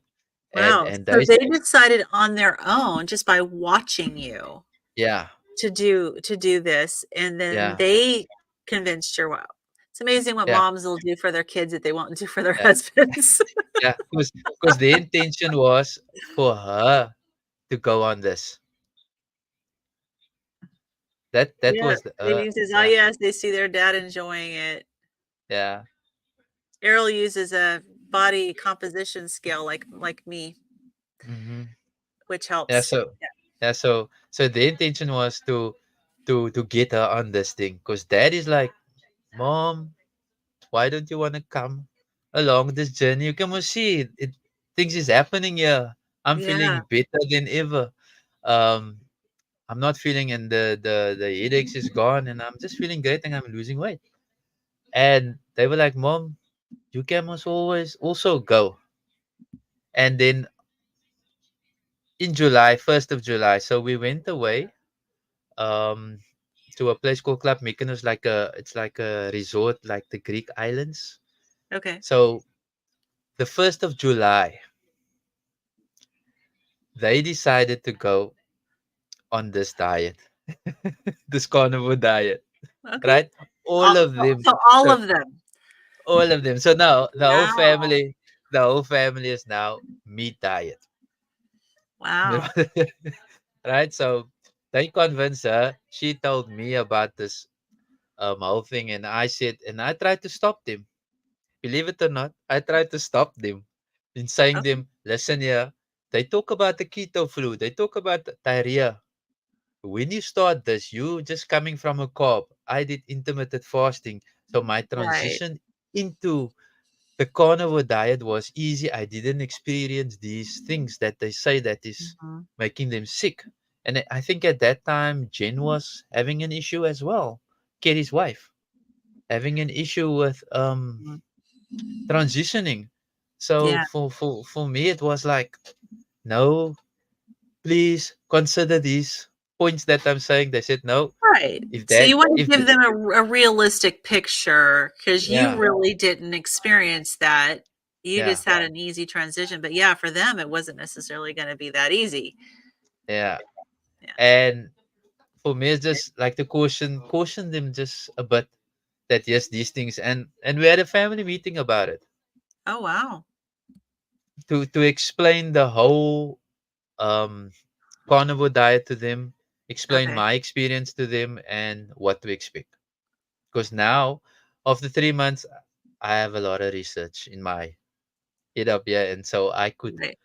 and Wow. and So they they said, decided on their own just by watching you yeah, to do this, and then yeah, they convinced your wow. It's amazing what yeah, moms will do for their kids that they won't do for their yeah, husbands. yeah, because the intention was for her to go on this. That Yeah, was the Nadine says, "Oh, yeah, yes, they see their dad enjoying it." yeah. Errol uses a body composition scale like me, Hmm. which Yeah, helps. so the intention was to get her on this thing, because dad is like, mom, why don't you want to come along this journey? You can see it, things is happening here. I'm Yeah, feeling better than ever. Um, I'm not feeling, and the headaches is gone, and I'm just feeling great, and I'm losing weight. And they were like, "Mom, you can must always also go." And then in July, 1st of July, so we went away um to a place called Club Mykonos, like it's like a resort, like the Greek islands. okay. So the 1st of July, they decided to go on this diet, this carnivore diet, Okay. right? All of them. So all So of them. all of them. So now Wow. the whole family is now meat diet. Wow. Right? So they convinced her. She told me about this whole thing, and I said, and I tried to stop them. Believe it or not, I tried to stop them in saying Okay. them, listen here. They talk about the keto flu. They talk about the diarrhea. when you start this, you just coming from a carb. I did intermittent fasting, so my Right. transition into the carnivore diet was easy. I didn't experience these things that they say that is Mhm, making them sick. And I think at that time, Jen was having an issue as well. Kerry's wife having an issue with mhm. transitioning. So Yeah, for me, it was like, no, please consider these points that I'm saying. They said no. right. If So that, you want if to give the, them a realistic picture because you yeah, really didn't experience that. You yeah, just had an easy transition, but yeah, for them, it wasn't necessarily going to be that easy. yeah. Yeah. And for me, it's just like to caution them just a bit that yes, these things, and we had a family meeting about it Oh, wow. to explain the whole um carnivore diet to them, explain Okay. my experience to them, and what to expect. Because now, after 3 months, I have a lot of research in my head up here, and so I could Right.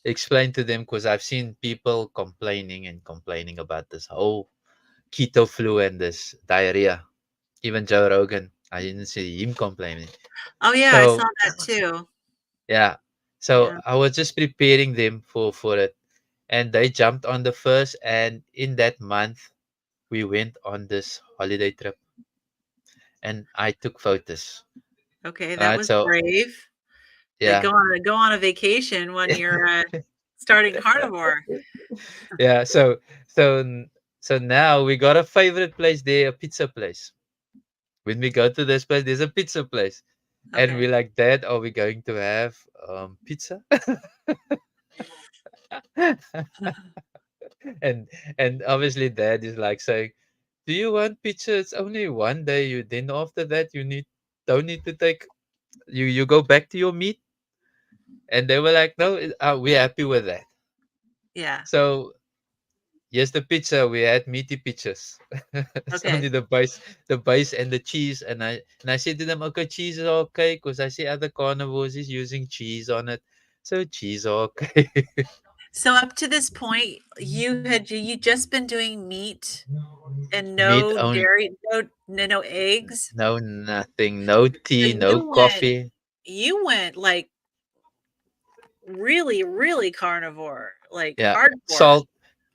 explain to them because I've seen people complaining and complaining about this whole keto flu and this diarrhea. Even Joe Rogan, I didn't see him complaining. Oh, yeah, I saw So that too. yeah, so Yeah. I was just preparing them for it, and they jumped on the first. And in that month, we went on this holiday trip, and I took photos. Okay, that Right, was so brave. To yeah, go on a vacation when you're, starting carnivore. yeah. So now we got a favorite place there, a pizza place. When we go to this place, there's a pizza place, and Okay. we're like, Dad, are we going to have pizza? and and obviously Dad is like saying, do you want pizza? It's only one day. You then after that you don't need to take you go back to your meat. And they were like, no, we're happy with that. Yeah. So yes, the pizza we had meaty pizzas. It's Okay. only the base and the cheese. And I said to them, okay, cheese is okay, because I see other carnivores is using cheese on it, so cheese okay. So up to this point, you just been doing meat and Meat no only, dairy, no eggs? no nothing, no So tea, no coffee. you went, like, really, really carnivore, like, Yeah, hardcore. salt.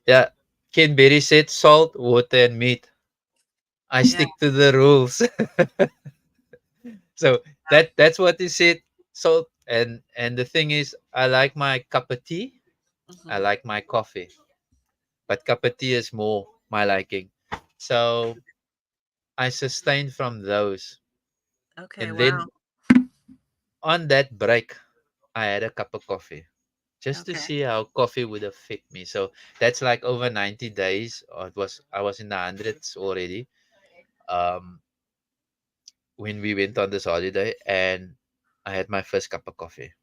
Yeah, Ken Berry said salt, water, and meat. I Yeah, stick to the rules. So that's what he said. Salt, and the thing is, I like my cup of tea. I mhm. like my coffee, but cup of tea is more my liking. So I sustained from those, Okay, and then wow. on that break, I had a cup of coffee just to Okay, see how coffee would affect me. So that's like over 90 days. Or I was in the hundreds already. Um, when we went on this holiday, and I had my first cup of coffee,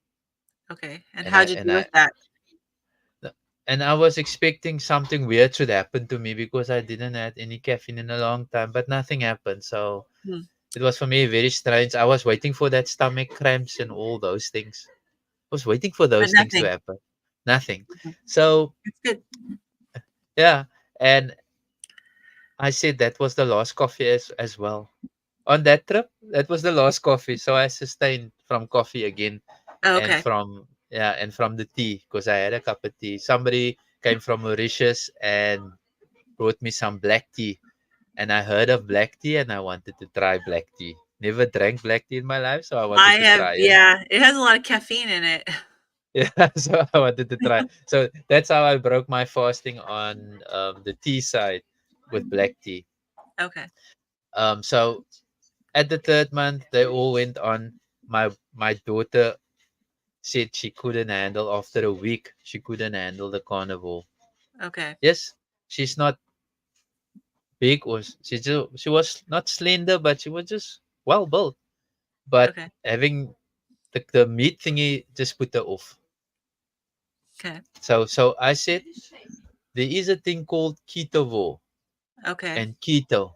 okay, and and I how'd you and do I with that? and I was expecting something weird should happen to me because I didn't had any caffeine in a long time, but nothing happened. So Hmm, it was for me very strange. I was waiting for that stomach cramps and all those things. I was waiting for but those things to nothing. happen. Nothing. Mhm. So It's good. yeah, and I said that was the last coffee as well. On that trip, that was the last coffee. So I sustained from coffee again, Oh, and okay. from the tea, because I had a cup of tea. Somebody came from Mauritius and brought me some black tea, and I heard of black tea and I wanted to try black tea. Never drank black tea in my life, so I I wanted to have try it. yeah, it has a lot of caffeine in it. Yeah, so I wanted to try. So that's how I broke my fasting on the tea side with black tea. Okay, So at the third month, they all went on. My daughter said she couldn't handle after a week. She couldn't handle the carnivore. okay, Yes, she's not big, or she was not slender, but she was just well built. But okay, having the meat thingy just put her off. okay, So I said there is a thing called ketovore okay. and keto.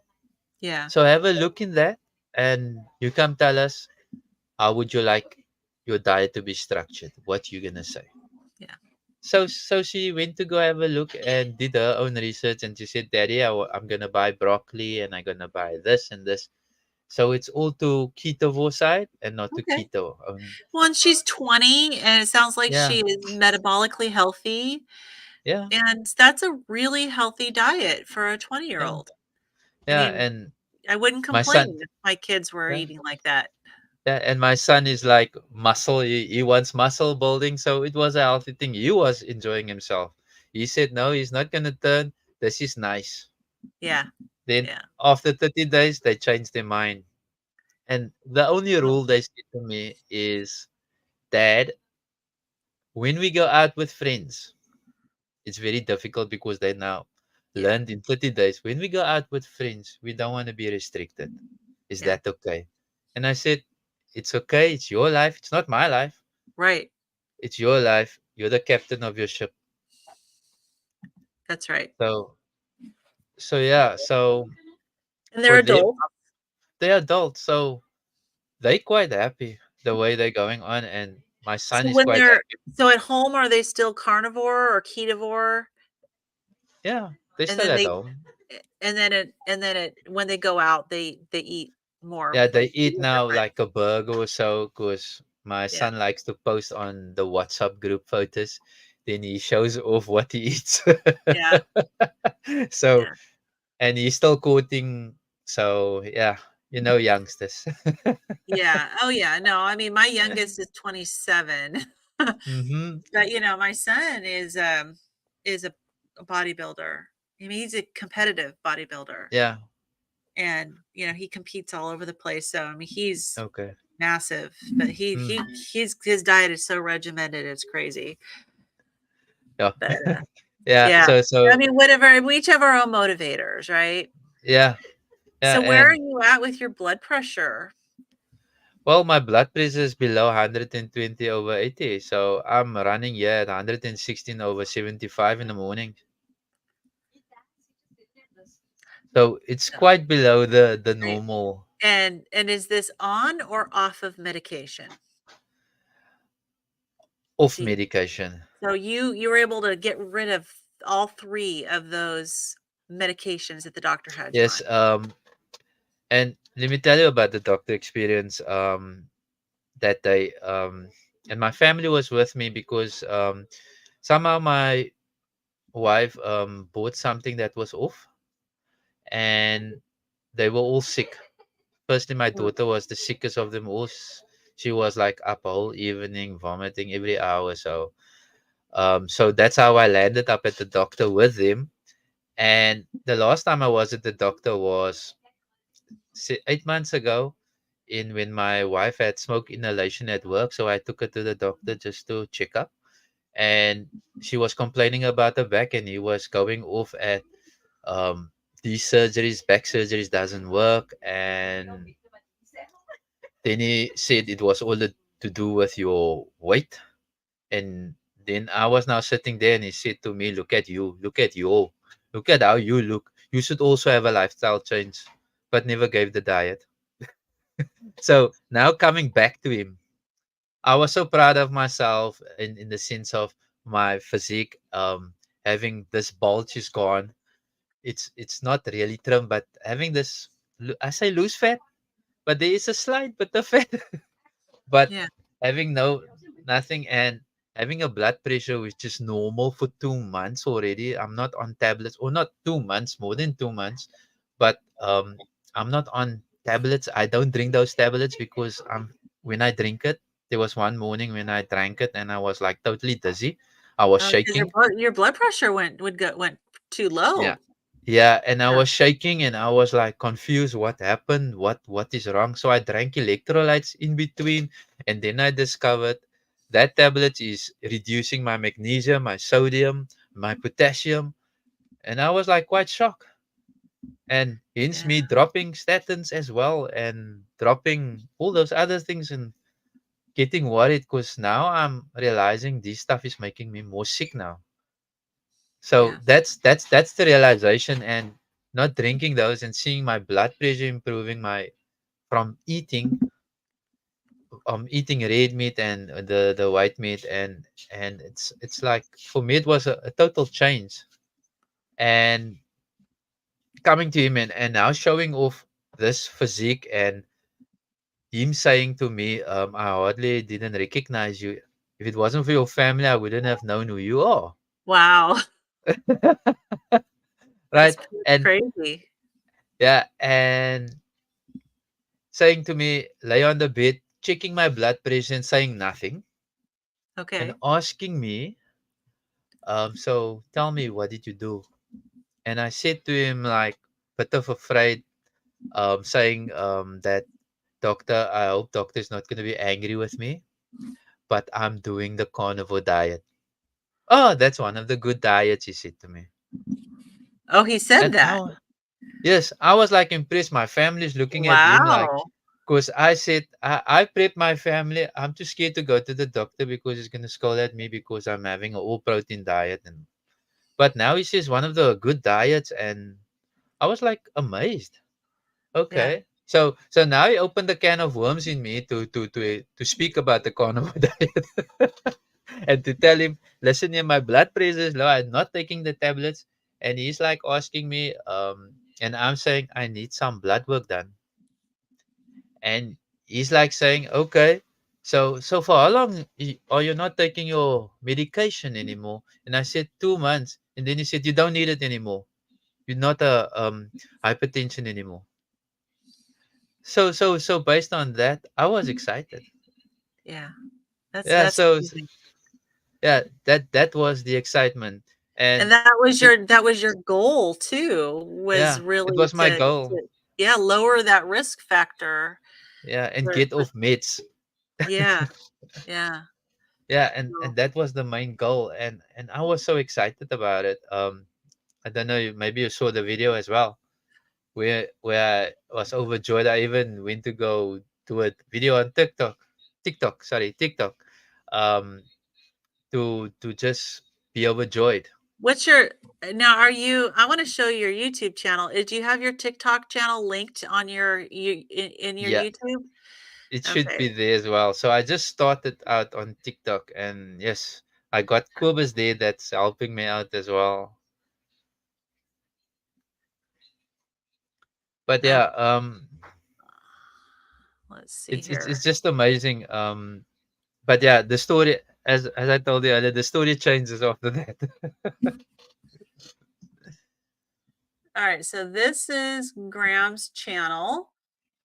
Yeah, So have a look in that, and you come tell us how would you like your diet to be structured. What you gonna say? yeah. so she went to go have a look and did her own research, and she said, "Daddy, I'm gonna buy broccoli and I'm gonna buy this and this." So it's all to keto side and not to Okay. keto only. Well, and she's 20, and it sounds like Yeah, she is metabolically healthy, yeah, and that's a really healthy diet for a yeah, 20-year-old. I yeah. mean, And I wouldn't my son, complain if my kids were yeah, eating like that. yeah, and my son is like muscle. He wants muscle building, so it was a healthy thing. He was enjoying himself. He said, "No, he's not gonna turn. This is nice." Yeah, Then yeah. after 30 days, they changed their mind. And the only Well, rule they said to me is, "Dad, when we go out with friends, it's very difficult because they now yeah, learned in 30 days. When we go out with friends, we don't want to be restricted. Is yeah. that okay?" And I said, "It's okay. It's your life. It's not my life. Right. It's your life. You're the captain of your ship." That's right. So, so yeah. So And they're for them, adults. they're adults. So they quite happy the way they're going on. And my son So is when quite they're happy. so at home, are they still carnivore or ketovore? Yeah. They're And still then at they home. when they go out, they eat more Yeah, they like they eat eat their now friends. like a burger or so because my Yeah, son likes to post on the WhatsApp group photos. Then he shows off what he eats. yeah, So, yeah, and he's still quoting. So, yeah, youngsters. yeah. Oh, yeah. No, I mean, my youngest is 27, Mm-hmm. but my son is a bodybuilder. I mean, he's a competitive bodybuilder, Yeah. and he competes all over the place. So I mean, he's Okay. massive, but he Mm. he he's his diet is so regimented, it's crazy. Yeah. But Yeah. yeah, I So, mean, whatever. We each have our own motivators, right? yeah. Yeah. So where are And you at with your blood pressure? well, my blood pressure is below 120 over 80. So I'm running here at 116 over 75 in the morning. So it's No, quite below the right. normal And is this on or off of medication? off Do you, medication. so you were able to get rid of all three of those medications that the doctor had you Yes, on. and let me tell you about the doctor experience that day. And my family was with me because somehow my wife bought something that was off, and they were all sick. Firstly, my Mm, daughter was the sickest of them all. She was like up a whole evening, vomiting every hour. So that's how I landed up at the doctor with him. And the last time I was at the doctor was 8 months ago, in when my wife had smoke inhalation at work. So I took her to the doctor just to check up, and she was complaining about her back, and he was going off at um, these surgeries, back surgeries doesn't work, and then he said it was all to do with your weight. And then I was now sitting there, and he said to me, "Look at you, look at how you look. You should also have a lifestyle change," but never gave the diet. So now coming back to him, I was so proud of myself in the sense of my physique, having this bulge is gone. It's not really trim, but having this, I say loose fat, but there is a slight bit of fat. But yeah. having nothing, and having a blood pressure which is normal for 2 months already. I'm not on tablets, or not 2 months, more than 2 months, but I'm not on tablets. I don't drink those tablets because when I drink it, there was one morning when I drank it and I was like totally dizzy. I was Because shaking. your blood pressure went too Yeah. low. Yeah, and I Yeah, was shaking and I was like confused what happened, what is wrong. So I drank electrolytes in between, and then I discovered that tablet is reducing my magnesium, my sodium, my potassium, and I was like quite shocked. And hence yeah, me dropping statins as well and dropping all those other things and getting worried because now I'm realizing this stuff is making me more sick now. So yeah, that's the realization, and not drinking those and seeing my blood pressure improving, my from eating eating red meat and the white meat, and it's like for me it was a total change. And coming to him and now showing off this physique, and him saying to me, I hardly didn't recognize you. If it wasn't for your family, I wouldn't have known who you are. Wow. That's Right. pretty And crazy. yeah, and saying to me, lay on the bed, checking my blood pressure and saying nothing, and Okay. asking me, so tell me, what did you do? And I said to him, like, bit of afraid, saying that, doctor, I hope doctor's not going to be angry with me, but I'm doing the carnivore diet. Oh, that's one of the good diets, he said to me. Oh, he said And that. yes, I was like impressed. My family's looking at him like, Wow. because I said, I prepped my family. I'm too scared to go to the doctor because he's going to scold at me because I'm having an all protein diet. And but now he says one of the good diets, and I was like amazed. Yeah. Okay. So now he opened a can of worms in me to speak about the carnivore diet and to tell him, listen here, my blood pressure is low. I'm not taking the tablets. And he's like asking me, and I'm saying I need some blood work done. And he's like saying, okay. So for how long are you not taking your medication anymore? And I said 2 months. And then he said, you don't need it anymore. You're not a hypertension anymore. So based on that, I was excited. Yeah. That's Yeah, that's so amazing. yeah, that was the excitement. And And it that was your goal too, was yeah, it really was my to goal. yeah, lower that risk factor Yeah, and get for off meds. yeah, yeah. Yeah, and Well, that was the main goal, and I was so excited about it. I don't know, maybe you saw the video as well, where I was overjoyed. I even went to go do a video on TikTok, um, to just be overjoyed. what's your now are you I wanna show your YouTube channel. Do you have your TikTok channel linked on your you in your Yeah, YouTube? it should Okay. be there as well. So I just started out on TikTok, and yes, I got Kubus there that's helping me out as well. But Uh, yeah, let's see it's here. just amazing. But yeah, the story, as I told you earlier, the story changes after that. Alright, so this is Graham's channel.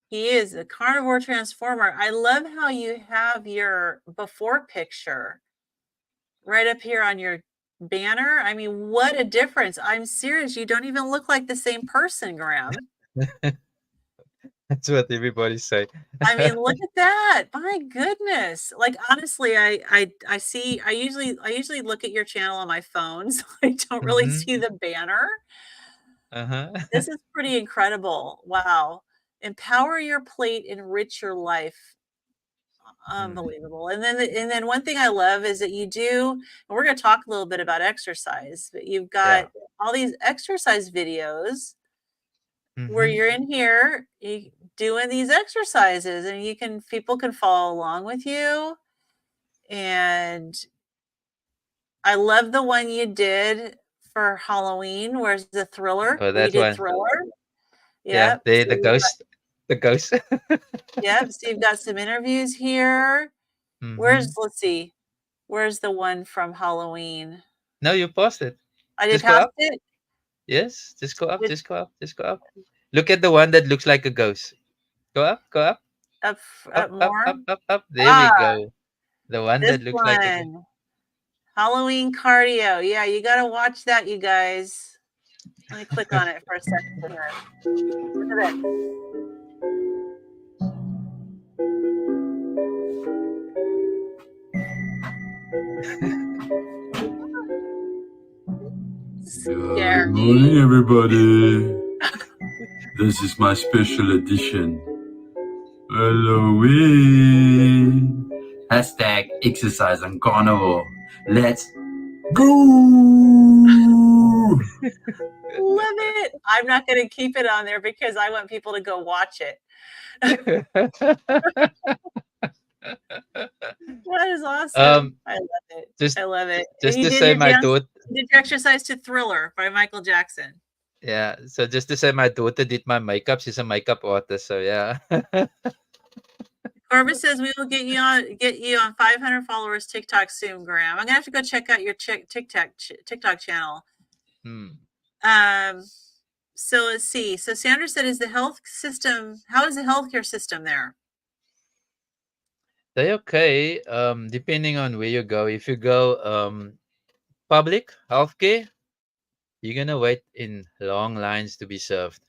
He is a carnivore transformer. I love how you have your before picture right up here on your banner. I mean, what a difference. I'm serious. You don't even look like the same person, Graham. That's what everybody say. I mean, look at that. My goodness. Like honestly, I see I usually look at your channel on my phone, so I don't really Mm-hmm. see the banner. Uh-huh. This is pretty incredible. Wow. Empower your plate, enrich your life. Mm. Unbelievable. And then one thing I love is that you do and we're gonna talk a little bit about exercise, but you've got Yeah. all these exercise videos where Mm-hmm. you're in here doing these exercises and you can people can follow along with you. And I love the one you did for Halloween, where's the thriller? Oh, Where you that did one. Thriller. Yeah, Yep. the ghost, the ghost. So you've got some interviews here. Mm-hmm. Let's see, where's the one from Halloween? No, you paused it. I did Just go past up. it? Yes, just go up, Did just go up, just go up. Look at the one that looks like a ghost. Go up, go up, up up, up up, more? up, up, up. There we Ah, go. The one this that looks like a ghost. one. Halloween cardio. Yeah, you gotta watch that, you guys. Let me click on it for a second here. Look at this. Good Scary. morning, everybody. This is my special edition. Halloween. Hashtag exercise on carnivore. Let's go. Love it. I'm not gonna keep it on there because I want people to go watch it. That is awesome. Um, I love it. just I love it. And just you to did say, your my dance, daughter. you did your exercise to Thriller by Michael Jackson. Yeah, so just to say, my daughter did my makeup. She's a makeup artist, so yeah. Corbett says we will get you on 500 followers TikTok soon, Graham. I'm gonna have to go check out your TikTok channel. Hmm. Um, so let's see. So Sandra said, "Is the health system? How is the healthcare system there?" They okay. Depending on where you go. If you go public healthcare, you're gonna wait in long lines to be served.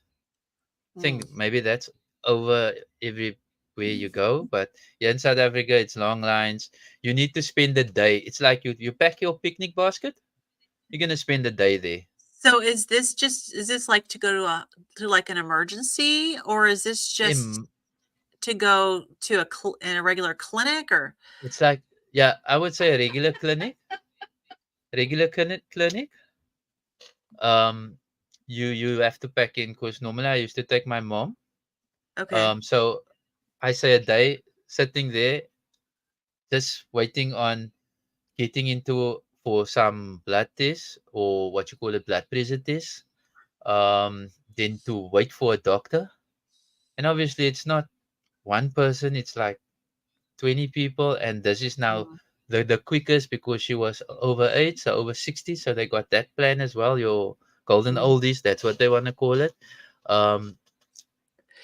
I Mm. think maybe that's over everywhere you go, but yeah, in South Africa, it's long lines. You need to spend the day. It's like you pack your picnic basket. You're gonna spend the day there. So is this like to go to like an emergency, or is this just Im- to go to in a regular clinic, or It's like, yeah, I would say a regular clinic. Um, you have to pack in because normally I used to take my mom. okay. So I say a day sitting there, just waiting on getting into for some blood test or what you call a blood pressure test. Then to wait for a doctor, and obviously it's not one person; it's like 20 people, and this is now Mm, the quickest because she was over age, so over 60, so they got that plan as well. Your golden mm. oldies, that's what they want to call it. Um,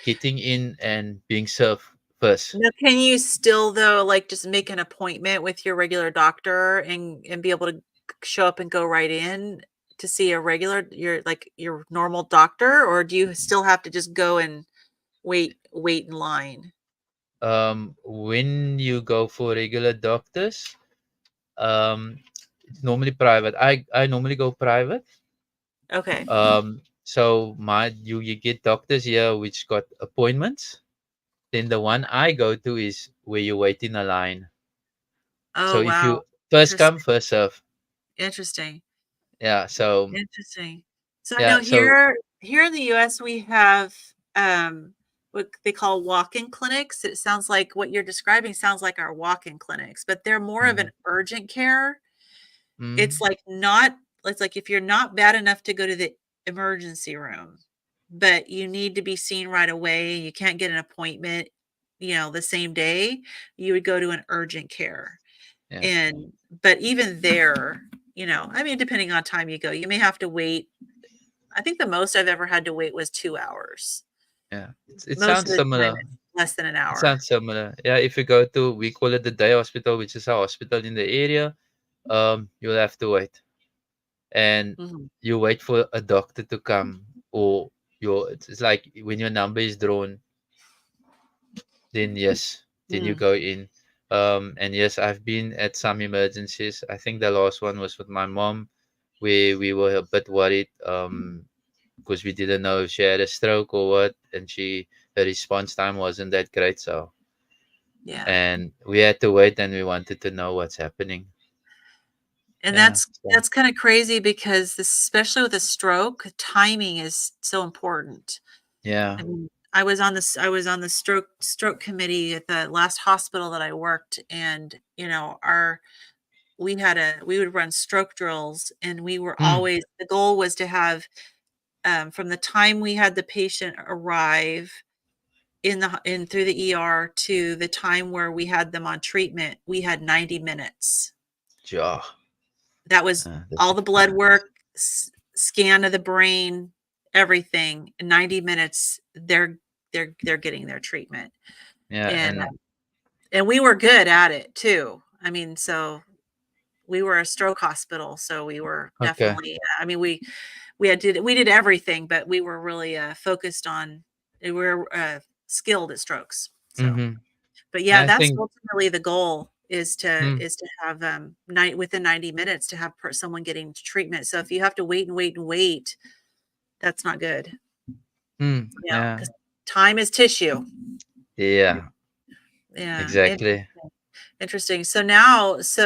Getting in and being served first. Now, can you still though, like, just make an appointment with your regular doctor and be able to show up and go right in to see your normal doctor, or do you still have to just go and wait in line? When you go for regular doctors, um, it's normally private. I normally go private. Okay. So you get doctors here which got appointments. Then the one I go to is where you wait in a line. So Oh, if wow. you first come, Interesting. first serve. Interesting. Yeah. So Interesting. So I yeah. know So here in the US we have what they call walk-in clinics. It sounds like what you're describing sounds like our walk-in clinics, but they're more of an mm, urgent care. It's mm, like not it's like if you're not bad enough to go to the emergency room, but you need to be seen right away, you can't get an appointment, the same day, you would go to an urgent care. yeah. And but even there, I mean, depending on time you go, you may have to wait. I think the most I've ever had to wait was 2 hours. Yeah. It Most sounds of the time, similar. it's less than an It hour. sounds similar. Yeah. If you go to, we call it the day hospital, which is a hospital in the area, you'll have to wait, and Mhm. you wait for a doctor to come, or it's like when your number is drawn, then yes, then you Mm, go in. And yes, I've been at some emergencies. I think the last one was with my mom, where we were a bit worried, because we didn't know if she had a stroke or what, and her response time wasn't that great. So, yeah. and we had to wait, and we wanted to know what's happening. And Yeah. that's So that's kinda crazy because especially with a stroke, timing is so important. yeah. I mean, I was on the stroke committee at the last hospital that I worked, and, we would run stroke drills, and we were Mm, always the goal was to have, from the time we had the patient arrive in through the ER to the time where we had them on treatment, we had 90 minutes. yeah. That was That's all the blood work, scan of the brain, everything. In 90 minutes, they're getting their treatment, yeah. and And and we were good at it too. I mean, so we were a stroke hospital, so we were okay. definitely. I mean, we did everything, but we were really focused on. We were skilled at strokes. So, Mm-hmm. but And yeah, I that's think, ultimately the goal is to mm, is to have within 90 minutes to have someone getting treatment. So if you have to wait and wait and wait, that's not good. yeah, Because time is tissue. yeah, Yeah, exactly. interesting. So now is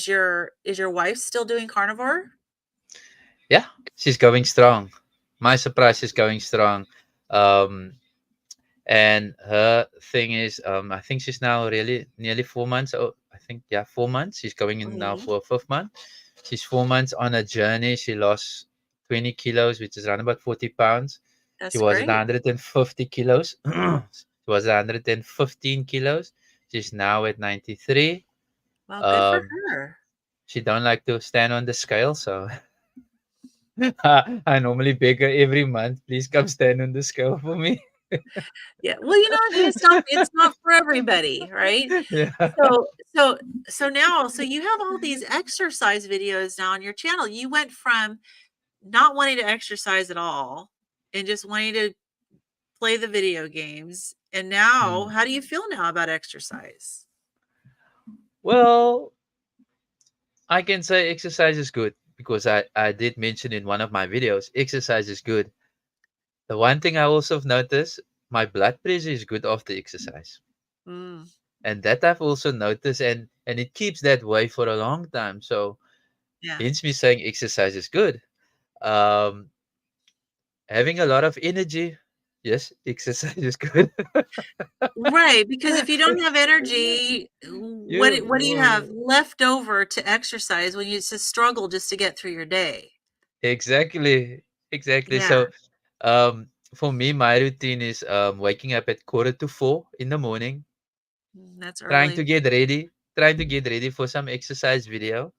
your wife still doing carnivore? Yeah, she's going strong. My surprise is going strong. Um, And her thing is, I think she's now really nearly 4 months. Oh, I think, yeah, 4 months. She's going in now Mhm. for a fifth month. She's 4 months on a journey. She lost 20 kilos, which is around about 40 pounds. She That's was at great. 150 kilos. She was at 115 kilos. She's now at 93. Well, good for Um, her. she don't like to stand on the scale, so I normally beg her every month, please come stand on the scale for me. Yeah. Well, and it's not for everybody, right? Yeah. So so so you have all these exercise videos now on your channel. You went from not wanting to exercise at all and just wanting to play the video games. And now, Mm. how do you feel now about exercise? Well, I can say exercise is good because I did mention in one of my videos, exercise is good. The one thing I also have noticed, my blood pressure is good after exercise. Mm, And that I've also noticed, and it keeps that way for a long time. So yeah. hence me saying exercise is good. Um, Having a lot of energy, yes, exercise is good. Right, because if you don't have energy, what do you have you left over to exercise when you just struggle just to get through your day? exactly, exactly. Yeah, So, for me, my routine is waking up at 3:45 in the morning, that's trying early. to get ready, trying to get ready for some exercise video.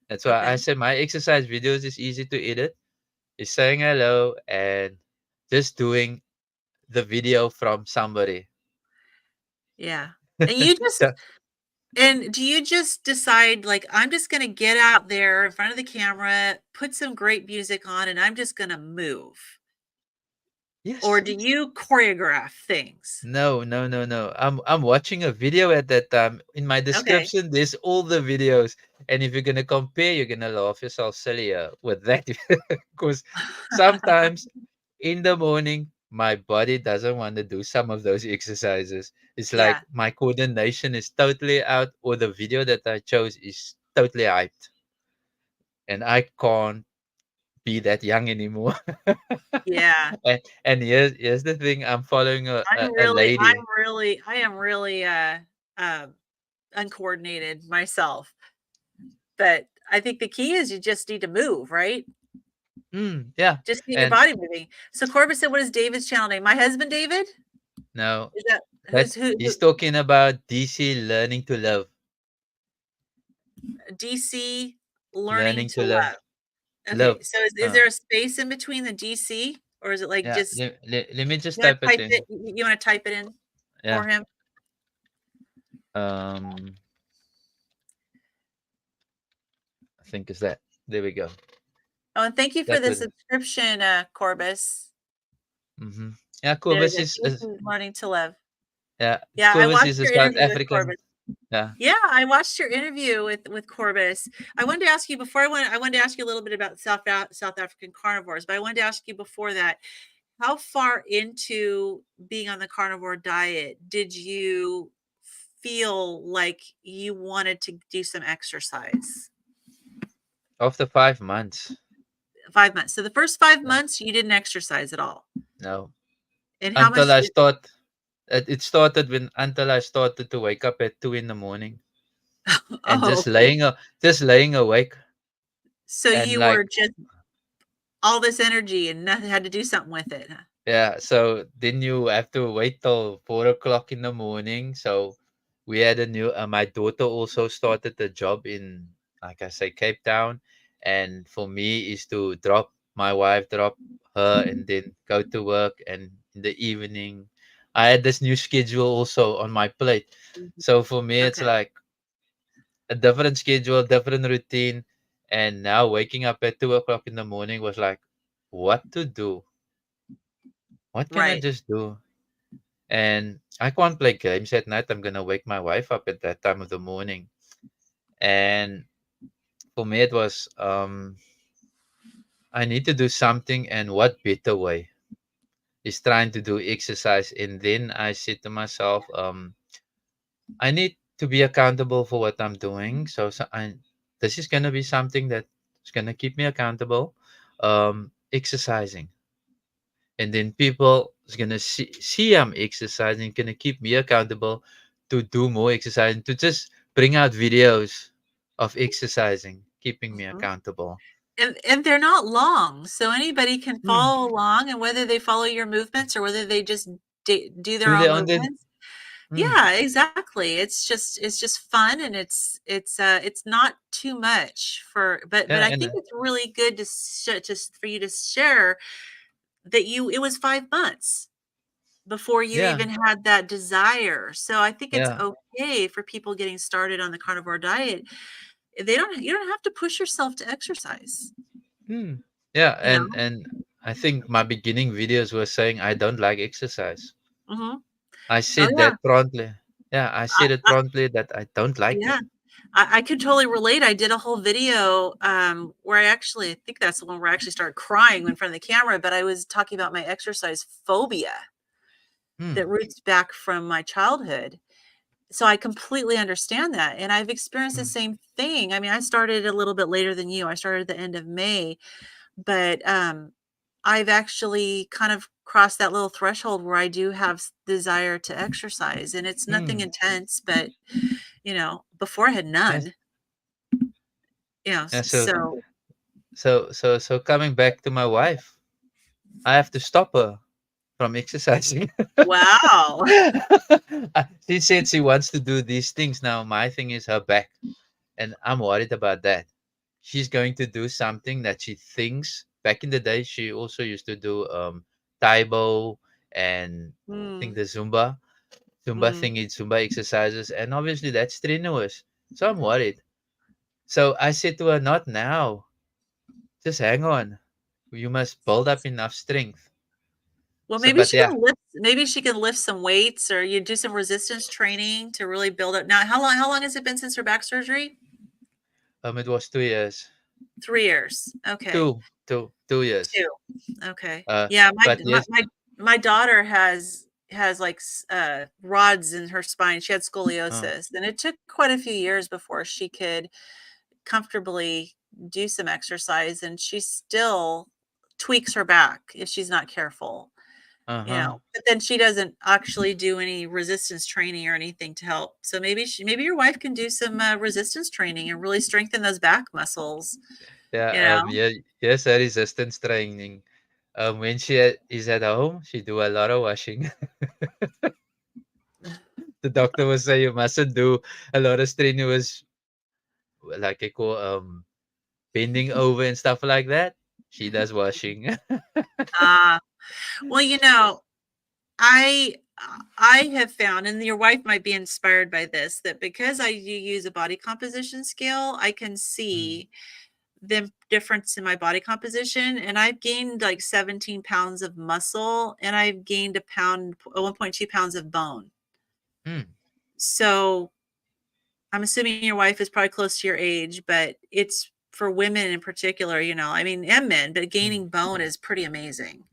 That's why I Okay. said my exercise videos is easy to edit. Is saying hello and just doing the video from somebody. Yeah. And you just So and do you just decide like I'm just going to get out there in front of the camera, put some great music on and I'm just going to move? Or yes. do you choreograph things? No, no, no, no. I'm watching a video at that time. In my Okay. description, there's all the videos. And if you're gonna compare, you're gonna laugh yourself silly with that. Because sometimes in the morning, my body doesn't want to do some of those exercises. It's like Yeah. my coordination is totally out, or the video that I chose is totally hyped. And I can't be that young anymore. Yeah. And here's the thing, I'm following a I'm lady. really I am really uh uncoordinated myself. But I think the key is you just need to move, right? Yeah. Just get your And body moving. So Corbett said, "What is David's channel name?" My husband, David? now Is that that who's who he's talking about DC learning to love. DC Learning Learning to to love. Love. Okay, Love. so is Uh, there a space in between the DC or is it like yeah, just let me just you wanna type it type in. it you wanna type it in Yeah. for him? Um I think is that. There we go. Oh, and thank you for That the would subscription, Corbus. mm-hmm. Yeah, There's Cobus a is DC Learning to Love. yeah, Yeah, I Cobus watched is a your South interview with African. Corbus. Yeah. Yeah, I watched your interview with Corbus. I wanted to ask you before I wanted to ask you a little bit about South African carnivores, but I wanted to ask you before that, how far into being on the carnivore diet did you feel like you wanted to do some exercise? After 5 months. 5 months. So the first 5 Yeah. months you didn't exercise at all. No. And how Until much I start it started when until I started to wake up at 2 in the morning and Oh, okay. just laying awake So and you like were just all this energy and nothing had to do something with it. Huh? yeah, so then you have to wait till 4 o'clock in the morning. So we had a new. My daughter also started a job in, like I say, Cape Town, and for me is to drop my wife, drop her, and then go to work. And in the evening, I had this new schedule also on my plate. Mhm. So for me, it's Okay. like a different schedule, different routine, and now waking up at 2 o'clock in the morning was like, what to do? What can I Right. just do? And I can't play games at night. I'm gonna wake my wife up at that time of the morning. And for me, it was I need to do something, and what better way is trying to do exercise. And then I said to myself, I need to be accountable for what I'm doing. This is gonna be something that is gonna keep me accountable. Exercising, and then people is gonna see I'm exercising, gonna keep me accountable to do more exercise and to just bring out videos of exercising, keeping me Mhm. accountable. And they're not long, so anybody can Hmm. follow along, and whether they follow your movements or whether they just do their Do own they on the movements. hmm. Yeah, exactly. It's just fun, and it's not too much for, but Yeah, I and think it's really good to just for you to share that it was 5 months before you yeah, even had that desire. So I think it's yeah. okay for people getting started on the carnivore diet. You don't have to push yourself to exercise, Hmm. Yeah, you know? and I think my beginning videos were saying I don't like exercise. Mhm. I Oh, said yeah. that promptly. Yeah, I said it I promptly that I don't like it. Yeah. I could totally relate. I did a whole video, where I think that's the one where I actually started crying in front of the camera, but I was talking about my exercise phobia that Hmm. roots back from my childhood. So I completely understand that, and I've experienced the Hmm. same thing. I mean, I started a little bit later than you. I started at the end of May, but, I've actually kind of crossed that little threshold where I do have desire to exercise, and it's nothing Hmm. intense, but, before I had Yes. none, Yeah, so so coming back to my wife, I have to stop her from exercising. wow. She said she wants to do these things now. My thing is her back, and I'm worried about that. She's going to do something that she thinks back in the day she also used to do Taibo and I think Mm, the Zumba mm. thingy, Zumba exercises, and obviously that's strenuous. So I'm worried. So I said to her, not now. Just hang on. You must build up enough strength. Well, So, but yeah, maybe she can lift some weights, or you do some resistance training to really build up. Now, how long has it been since her back surgery? it was 2 years, 3 years. Okay. two years. 2. Okay. Uh, Yeah, but yes, my daughter has, like, rods in her spine. She had uh, scoliosis, and it took quite a few years before she could comfortably do some exercise, and she still tweaks her back if she's not careful. uh-huh. But then she doesn't actually do any resistance training or anything to help. So maybe your wife can do some, resistance training and really strengthen those back muscles, Yeah, you know? yeah, yes, a resistance training. When she is at home, she do a lot of washing. The doctor will say you mustn't do a lot of strenuous, like I call bending over and stuff like that. She does washing. Ah, well, I I have found, and your wife might be inspired by this, that because I do use a body composition scale, I can Mm, see the difference in my body composition, and I've gained like 17 pounds of muscle, and I've gained 1.2 pounds of bone. mm, So I'm assuming your wife is probably close to your age, but it's for women in particular, I mean, and men, but mm. gaining bone is pretty amazing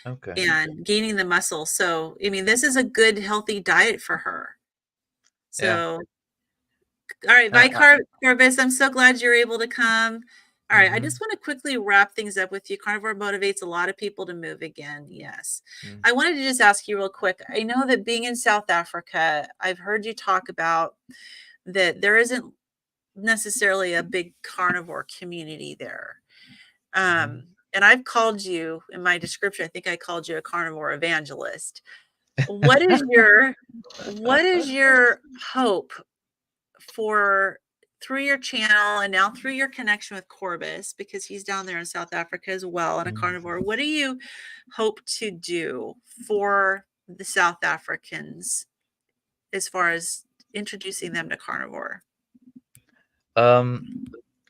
Okay. and gaining the muscle. So, I mean, this is a good, healthy diet for her. Yeah. So, all right, Uh, uh, Corvus, I'm so glad you're able to come. All right, I mm-hmm, just want to quickly wrap things up with you. Carnivore motivates a lot of people to move again. Yes. mm, I wanted to just ask you real quick. I know that being in South Africa, I've heard you talk about that there isn't necessarily a big carnivore community there. mm-hmm. And I've called you in my description, I think I called you a carnivore evangelist. What is your what is your hope for through your channel and now through your connection with Corbis, because he's down there in South Africa as well and a Mm. carnivore? What do you hope to do for the South Africans as far as introducing them to carnivore? Um,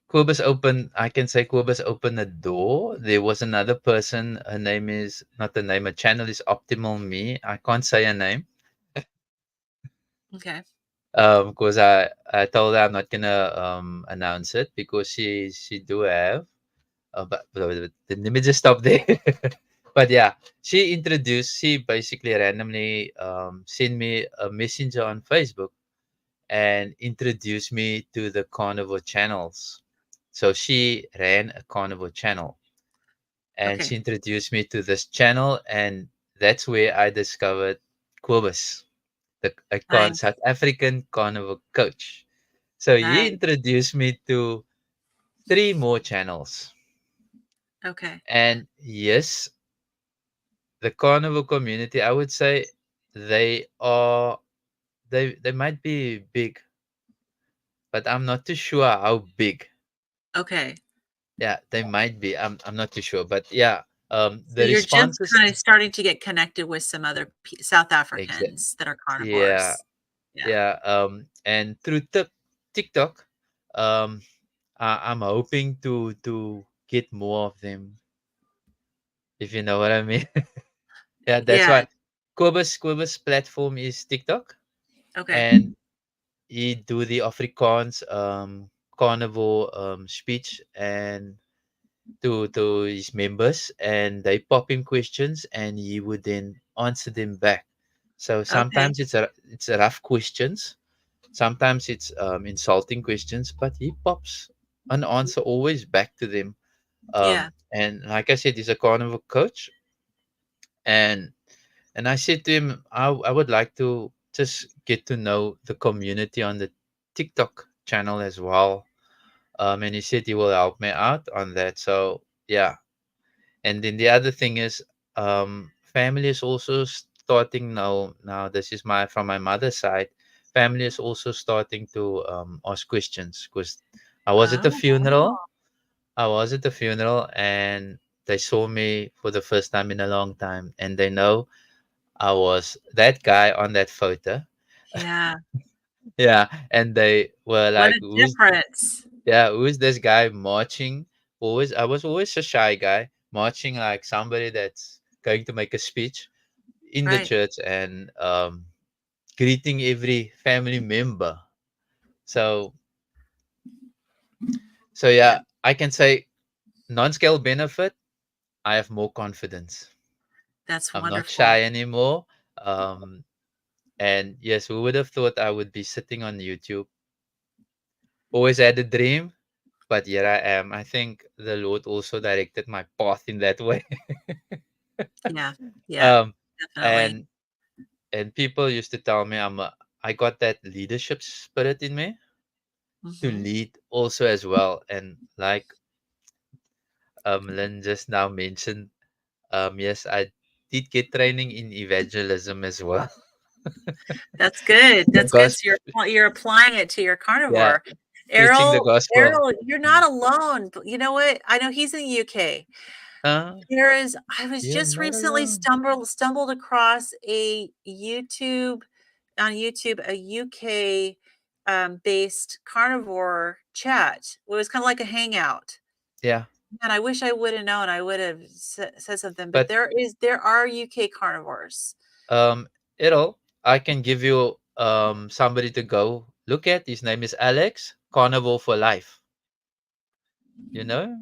Quibus opened, I can say Quibus opened a door. There was another person, her name is, not the name, her channel is Optimal Me. I can't say her name. Okay. Because I told her I'm not gonna announce it because she do have but let me just stop there. But yeah, she basically randomly sent me a messenger on Facebook and introduced me to the carnivore channels. So she ran a carnivore channel. and Okay. she introduced me to this channel, and that's where I discovered Quibus, Nice. South African carnival coach. So he Nice. introduced me to three more channels. Okay. And yes, the carnival community, I would say they are they might be big, but I'm not too sure how big. Okay. Yeah, they might be. I'm not too sure, but yeah, So the you're just responses kind of starting to get connected with some other South exact. Africans that are Yeah, carnivores. Yeah. yeah. And through TikTok, um, I'm hoping to get more of them, if you know what I mean. Yeah, that's Yeah. why Quibus platform is TikTok, Okay. and he do the Afrikaans carnival speech and to his members, and they pop him questions and he would then answer them back. So Okay. sometimes it's a rough questions, sometimes it's insulting questions, but he pops an answer always back to them. Yeah. And like I said, he's a carnival coach, and I said to him, I would like to just get to know the community on the TikTok channel as well. And he said he will help me out on that. So yeah. And then the other thing is, family is also starting now. Now this is my from my mother's side. Family is also starting to ask questions because I was at the Oh, funeral. I was at the funeral, and they saw me for the first time in a long time, and they know I was that guy on that photo. yeah. Yeah, and they were What like, a "Who's difference. who's this guy marching?" Always, I was always a shy guy, marching like somebody that's going to make a speech in the Right. church and greeting every family member. So, Yeah. yeah, I can say non-scale benefit. I have more confidence. That's I'm not wonderful. shy anymore. Um, and yes, who would have thought I would be sitting on YouTube? Always had a dream, but here I am. I think the Lord also directed my path in that way. Yeah. Yeah. um, Definitely. and people used to tell me I got that leadership spirit in me to Hmm. lead also as well. And like Lynn just now mentioned, yes, I did get training in evangelism as well. That's good. The That's good. So gospel, you're applying it to your yeah, carnivore. preaching the gospel. Errol, you're not Mm. alone. But you know what? I know he's in the UK. There is I was You're just not recently alone. stumbled across a YouTube on YouTube, a UK based carnivore chat. It was kind of like a hangout. Yeah, And I wish I would have known. I would have said something, but but there are UK carnivores. um, Errol, I can give you somebody to go look at. His name is Alex. Carnivore for Life. You know,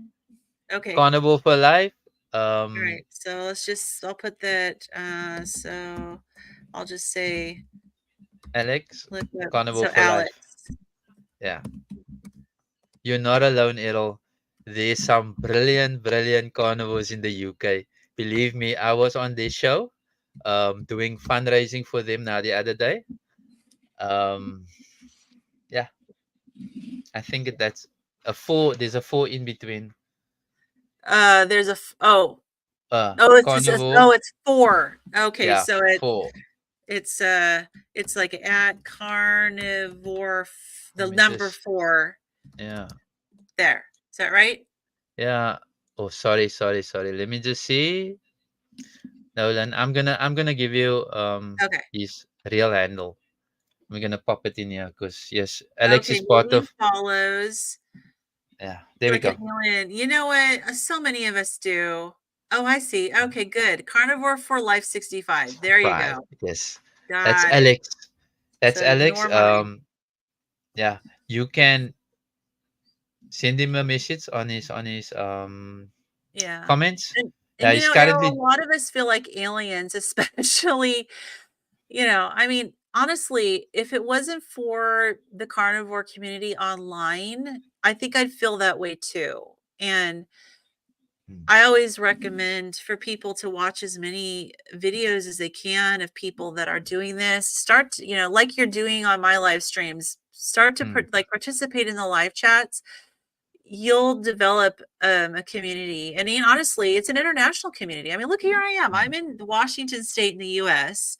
Okay. Carnivore for Life. All Um, right. So I'll put that so I'll just say Alex, look up Carnivore so for Alex. Life. Yeah, you're not alone, Errol. There's some brilliant, brilliant carnivores in the UK. Believe me, I was on this show, doing fundraising for them now the other day. Um, yeah, I think that's a four. There's a four in between. There's a Carnivore. oh it's 4. Okay, Yeah, so four. it's it's like at carnivore Let the me number just. 4 Yeah, there. Is that right? yeah. Oh, sorry, sorry, sorry. Let me just see. Nolan, I'm gonna give you Okay. his real handle. I'm gonna pop it in here because yes, Alex Okay, is part he of. follows Yeah, there we like an go. alien. You know what? So many of us do. Oh, I see. Okay, good. Carnivore for Life 65. There you Five. go. Yes, that's Got it. Alex. That's So Alex. ignore mine. Yeah, you can send him a message on his Yeah. comments. And Yeah, you he's know, Errol, a currently. lot of us feel like aliens, especially, I mean, honestly, if it wasn't for the carnivore community online, I think I'd feel that way too. And Mm. I always recommend for people to watch as many videos as they can of people that are doing this. Start, like you're doing on my live streams, start to Mm. participate in the live chats. You'll develop a community. And honestly, it's an international community. I mean, look, here I am. I'm Mm. in Washington State in the US,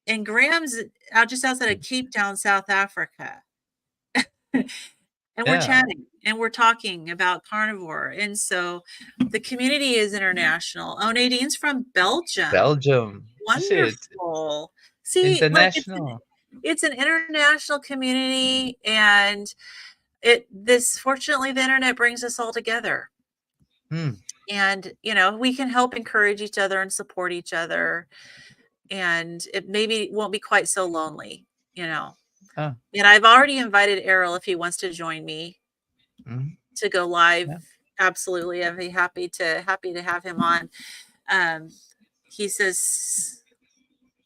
and Graham's out just outside of Mm. Cape Town, South Africa. And we're Yeah. chatting and we're talking about carnivore. And so the community is international. Oh, Nadine's from Belgium. Belgium. You see, it's Wonderful. See, like international. it's an international community, and this fortunately the internet brings us all together. Mm. And we can help encourage each other and support each other, and it maybe won't be quite so lonely, you know. Ah. And I've already invited Errol if he wants to join me Mm. to go live. Yeah. Absolutely. I'd be happy to have him on. Um, he says,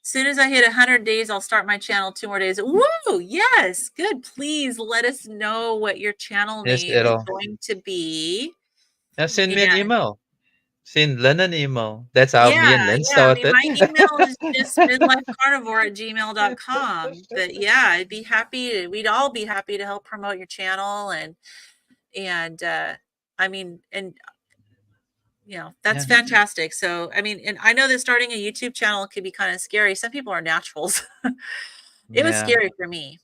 soon as I hit 100 days, I'll start my channel. 2 more days. Woo! Yes. Good. Please let us know what your channel Yes, name is Errol. going to be. Now send me an And email. Send Lynn an email. That's how yeah, me and Lynn yeah. I mean, started. my email is just midlifecarnivore@gmail.com. But yeah, we'd all be happy to help promote your channel. And I mean, and that's Yeah. fantastic. So, I mean, and I know that starting a YouTube channel could be kind of scary. Some people are naturals. It was Yeah. scary for me,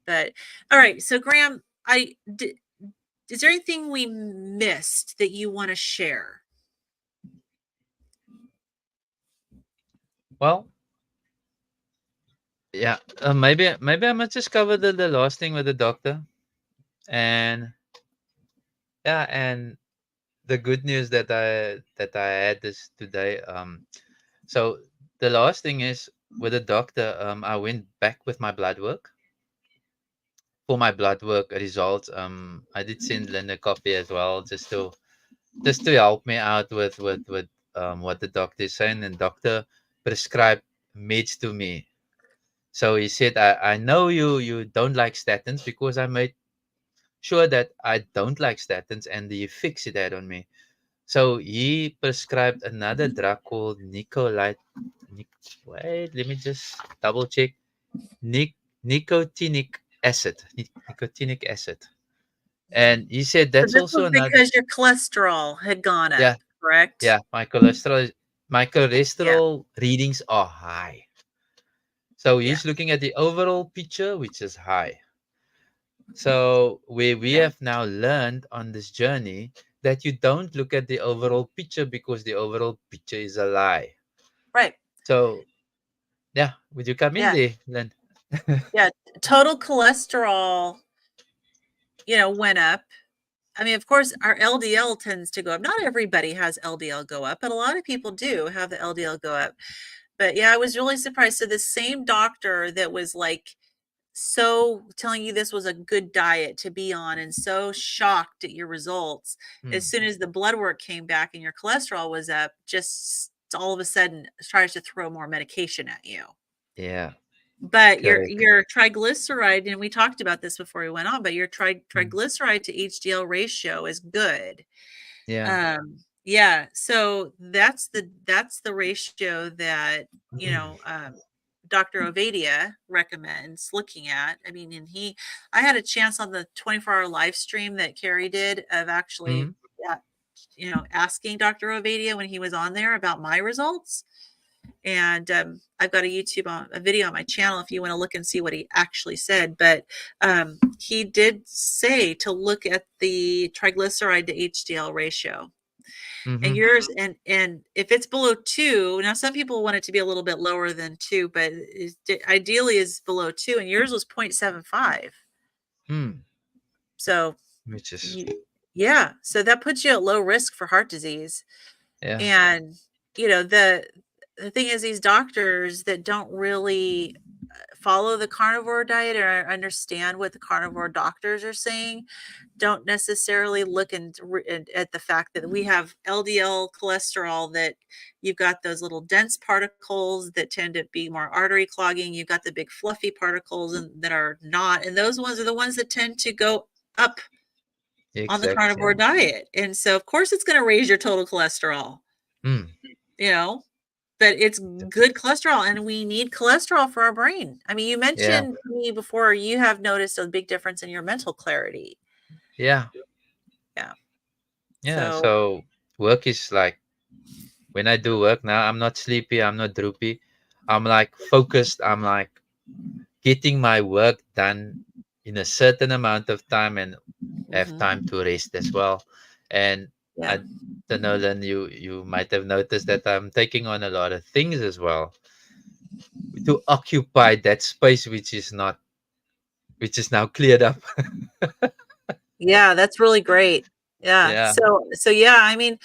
but all right. So, Graham, is there anything we missed that you want to share? Well, yeah. Maybe I must just cover the last thing with the doctor, and yeah, and the good news that I had this today. So the last thing is with the doctor. I went back with my blood work for my blood work results. I did send Lynn a copy as well, just to help me out with what the doctor is saying. And doctor prescribed meds to me. So he said, I know you don't like statins because I made sure that I don't like statins and the effects it had on me. So he prescribed another drug called wait, let me just double check. Nic- nicotinic acid. Nicotinic acid. And he said So that's this also was another. because your cholesterol had gone up, Yeah, correct? yeah. My Yeah, cholesterol readings are high. So yeah, he's looking at the overall picture, which is high. So we yeah. have now learned on this journey that you don't look at the overall picture because the overall picture is a lie. Right. So yeah, would you come in Yeah, there, Len? yeah. Total cholesterol, went up. I mean, of course, our LDL tends to go up. Not everybody has LDL go up, but a lot of people do have the LDL go up. But yeah, I was really surprised. So the same doctor that was like so telling you this was a good diet to be on and so shocked at your results, as Hmm. soon as the blood work came back and your cholesterol was up, just all of a sudden tries to throw more medication at you. Yeah, But correct. your triglyceride, and we talked about this before we went on, but your Hmm. triglyceride to HDL ratio is good. Yeah. Yeah, so that's the ratio that, Dr. Ovadia recommends looking at. I mean, I had a chance on the 24-hour live stream that Carrie did of actually, Hmm. yeah, asking Dr. Ovadia when he was on there about my results. And I've got a video on my channel if you want to look and see what he actually said. But he did say to look at the triglyceride to HDL ratio. And Hmm. yours, and if it's below 2, now some people want it to be a little bit lower than 2, but ideally is below 2, and yours was 0.75. Hmm. So Which is yeah, so that puts you at low risk for heart disease. yeah. And the thing is, these doctors that don't really follow the carnivore diet or understand what the carnivore doctors are saying don't necessarily look at the fact that we have LDL cholesterol, that you've got those little dense particles that tend to be more artery clogging. You've got the big fluffy particles that are not, and those ones are the ones that tend to go up on the Exactly. carnivore diet. And so, of course, it's going to raise your total cholesterol, Mm. you know, but it's good cholesterol and we need cholesterol for our brain. I mean, you Yeah. mentioned to me before you have noticed a big difference in your mental clarity. Yeah. Yeah. Yeah. So, So work is like when I do work now, I'm not sleepy. I'm not droopy. I'm like focused. I'm like getting my work done in a certain amount of time and have time mhm, to rest as well. And yeah. I don't know, then you might have noticed that I'm taking on a lot of things as well to occupy that space which is now cleared up. Yeah, that's really great. Yeah. Yeah. So yeah, I mean,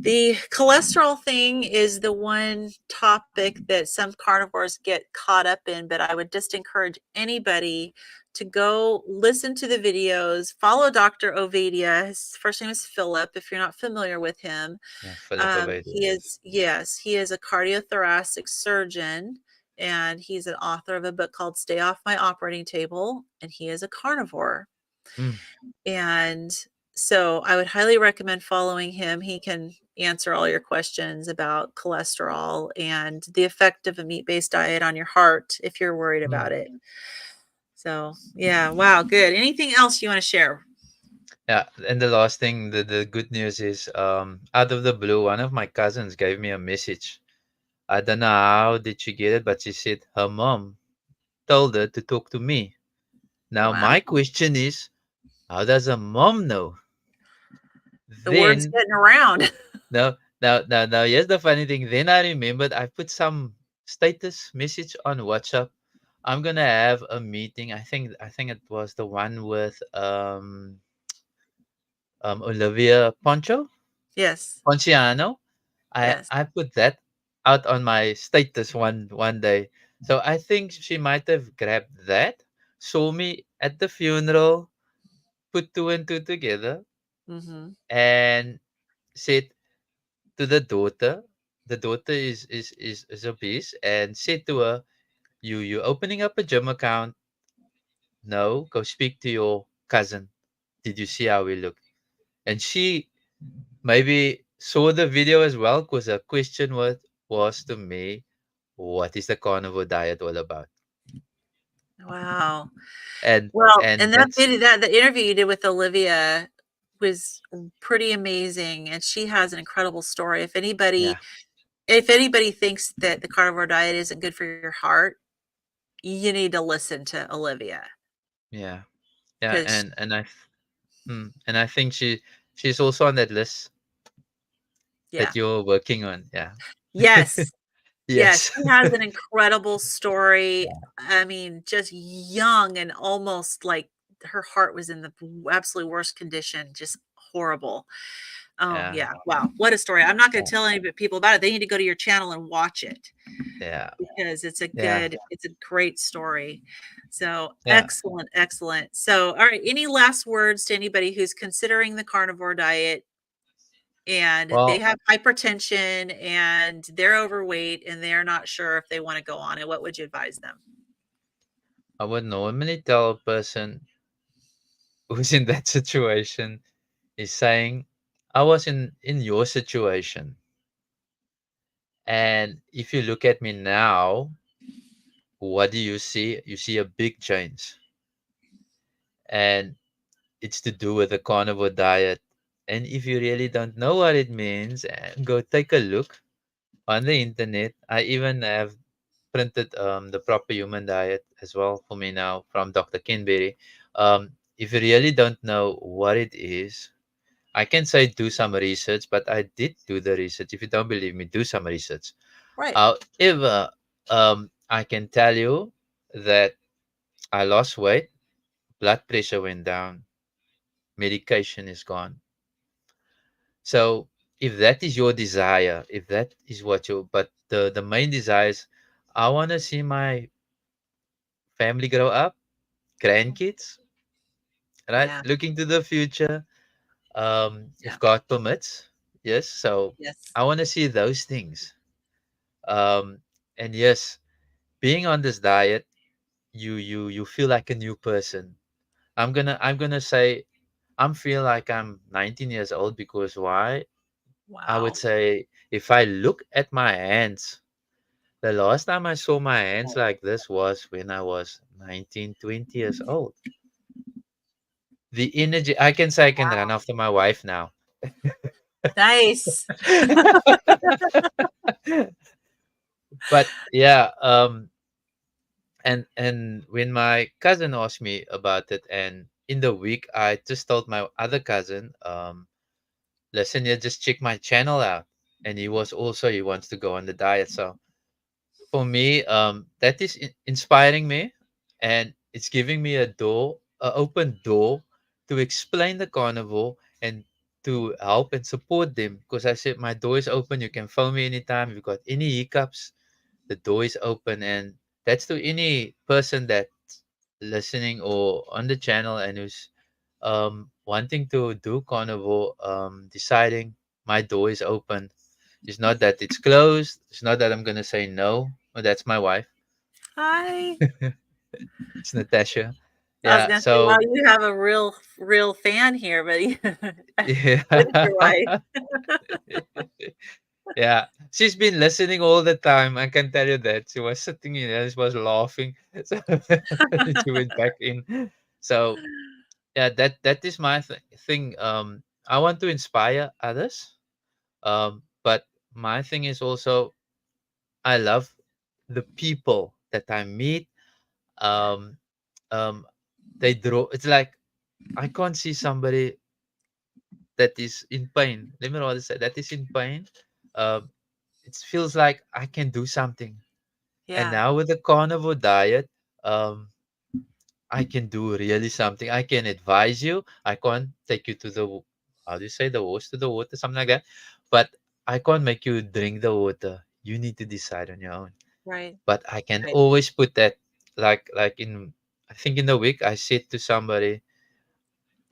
the cholesterol thing is the one topic that some carnivores get caught up in, but I would just encourage anybody to go listen to the videos, follow Dr. Ovadia. His first name is Philip, if you're not familiar with him. Yeah, Philip He Obadiah. is, yes, he is a cardiothoracic surgeon, and he's an author of a book called Stay Off My Operating Table, and he is a carnivore. Mm, And so I would highly recommend following him. He can answer all your questions about cholesterol and the effect of a meat-based diet on your heart if you're worried mm. about it. So, yeah, wow, good. Anything else you want to share? Yeah, and the last thing, the good news is, out of the blue, one of my cousins gave me a message. I don't know how did she get it, but she said her mom told her to talk to me. Now Wow. my question is, how does a mom know? The word's Then getting around. now here's the funny thing. Then I remembered I put some status message on WhatsApp. I'm gonna have a meeting. I think it was the one with Olivia Yes. Ponciano. I Yes. I put that out on my status one day. So I think she might have grabbed that, saw me at the funeral, put two and two together, Mhm. and said to the daughter is obese, and said to her, you opening up a gym account? No, go speak to your cousin. Did you see how we look? And she maybe saw the video as well, because her question was to me, what is the carnivore diet all about? Wow. And Well, and and that that's video, that the interview you did with Olivia was pretty amazing, and she has an incredible story. yeah, If anybody thinks that the carnivore diet isn't good for your heart, you need to listen to Olivia yeah, yeah, because and I think she's also on that list yeah. that you're working on. Yeah. Yes. Yes, Yes. she has an incredible story. I mean, just young and almost like her heart was in the absolute worst condition, just horrible. Oh, Yeah. yeah. Wow. What a story. I'm not going to tell any people about it. They need to go to your channel and watch it Yeah. because Yeah. it's a great story. So Yeah. excellent, excellent. So, all right. Any last words to anybody who's considering the carnivore diet and they Well, have hypertension and they're overweight and they're not sure if they want to go on it? What would you advise them? I would normally tell a person who's in that situation is saying, I was in your situation, and if you look at me now, what do you see? You see a big change, and it's to do with the carnivore diet. And if you really don't know what it means, go take a look on the internet. I even have printed the proper human diet as well for me now from Dr. Kinberry. If you really don't know what it is, I can say do some research, but I did do the research. If you don't believe me, do some research. Right. However, I can tell you that I lost weight, blood pressure went down, medication is gone. So if that is your desire, if that is what you, but the main desire is, I want to see my family grow up, grandkids, right? Yeah. Looking to the future, Yeah. if God permits, yes. So Yes. I want to see those things. Um, and yes, being on this diet, you feel like a new person. I'm gonna say I'm feel like I'm 19 years old because why? I would Wow. say if I look at my hands, the last time I saw my hands like this was when I was 19, 20 years old. The energy, I can say I can run after my wife now. Nice. But yeah, and when my cousin asked me about it, and in the week I just told my other cousin, listen, you just check my channel out. And he was also, he wants to go on the diet. So for me, that is inspiring me, and it's giving me a open door to explain the carnivore and to help and support them. Because I said my door is open. You can phone me anytime. If you've got any hiccups, the door is open, and that's to any person that's listening or on the channel and who's wanting to do carnivore, deciding my door is open. It's not that it's closed. It's not that I'm gonna say no. Oh, that's my wife. Hi. It's Natasha. I was Yeah. gonna say, wow, So you have a real fan here, but yeah, with your wife. yeah. She's been listening all the time. I can tell you that she was sitting in there. She was laughing. So she went back in. So yeah, that is my thing. I want to inspire others. But my thing is also I love the people that I meet. Um, um, they draw. It's like I can't see somebody that is in pain. Let me rather say that is in pain. Um, it feels like I can do something. And Yeah, now with the carnivore diet, um, I can do really something. I can advise you. I can't take you to the how do you say the horse to the water, something like that. But I can't make you drink the water. You need to decide on your own. right, But I can right, always put that like in I think in the week I said to somebody,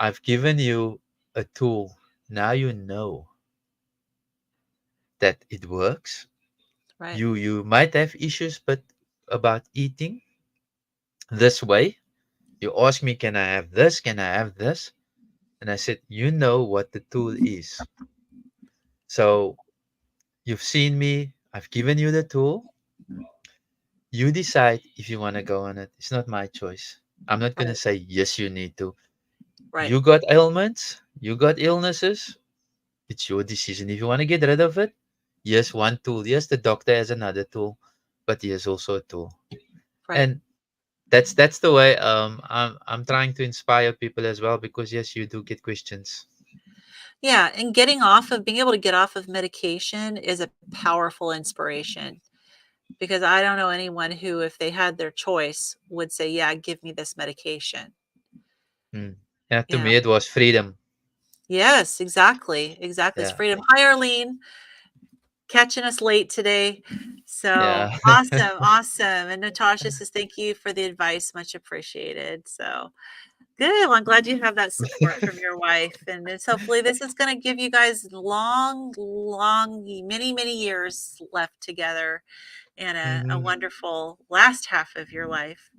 I've given you a tool. Now you know that it works. right, You might have issues but about eating this way. You ask me, can I have this? Can I have this? And I said, you know what the tool is. So you've seen me, I've given you the tool. You decide if you want to go on it. It's not my choice. I'm not gonna right, say yes you need to. right, You got ailments, you got illnesses, it's your decision. If you want to get rid of it, yes, one tool. Yes, the doctor has another tool, but he has also a tool. right. And that's the way I'm trying to inspire people as well because yes, you do get questions. Yeah, and getting off of being able to get off of medication is a powerful inspiration because I don't know anyone who, if they had their choice, would say, "Yeah, give me this medication." Mm. Yeah, to You me know? it was freedom. Yes, exactly, exactly. It's Yeah. freedom. Hi, Arlene, catching us late today. So Yeah. awesome, awesome. And Natasha says, "Thank you for the advice, much appreciated." So good. Well, I'm glad you have that support from your wife, and it's hopefully this is going to give you guys long, long, many, many years left together and a Mhm. wonderful last half of your life.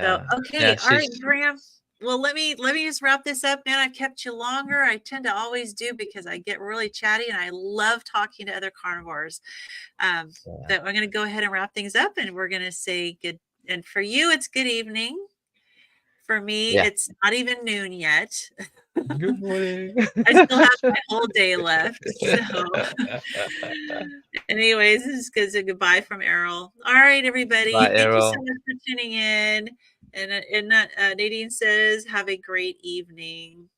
So, Yeah. okay, Yeah, all right, she's Graham. Well, let me just wrap this up, man. I've kept you longer. I tend to always do because I get really chatty and I love talking to other carnivores. Um, yeah. but we're going to go ahead and wrap things up, and we're going to say good. And for you, it's good evening. For me, Yeah. it's not even noon yet. Good morning. I still have my whole day left. So, anyways, this is good. So goodbye from Errol. All right, everybody. Bye, Thank you so Errol. much for tuning in. And Nadine says, have a great evening.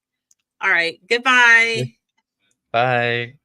All right. Goodbye. Bye.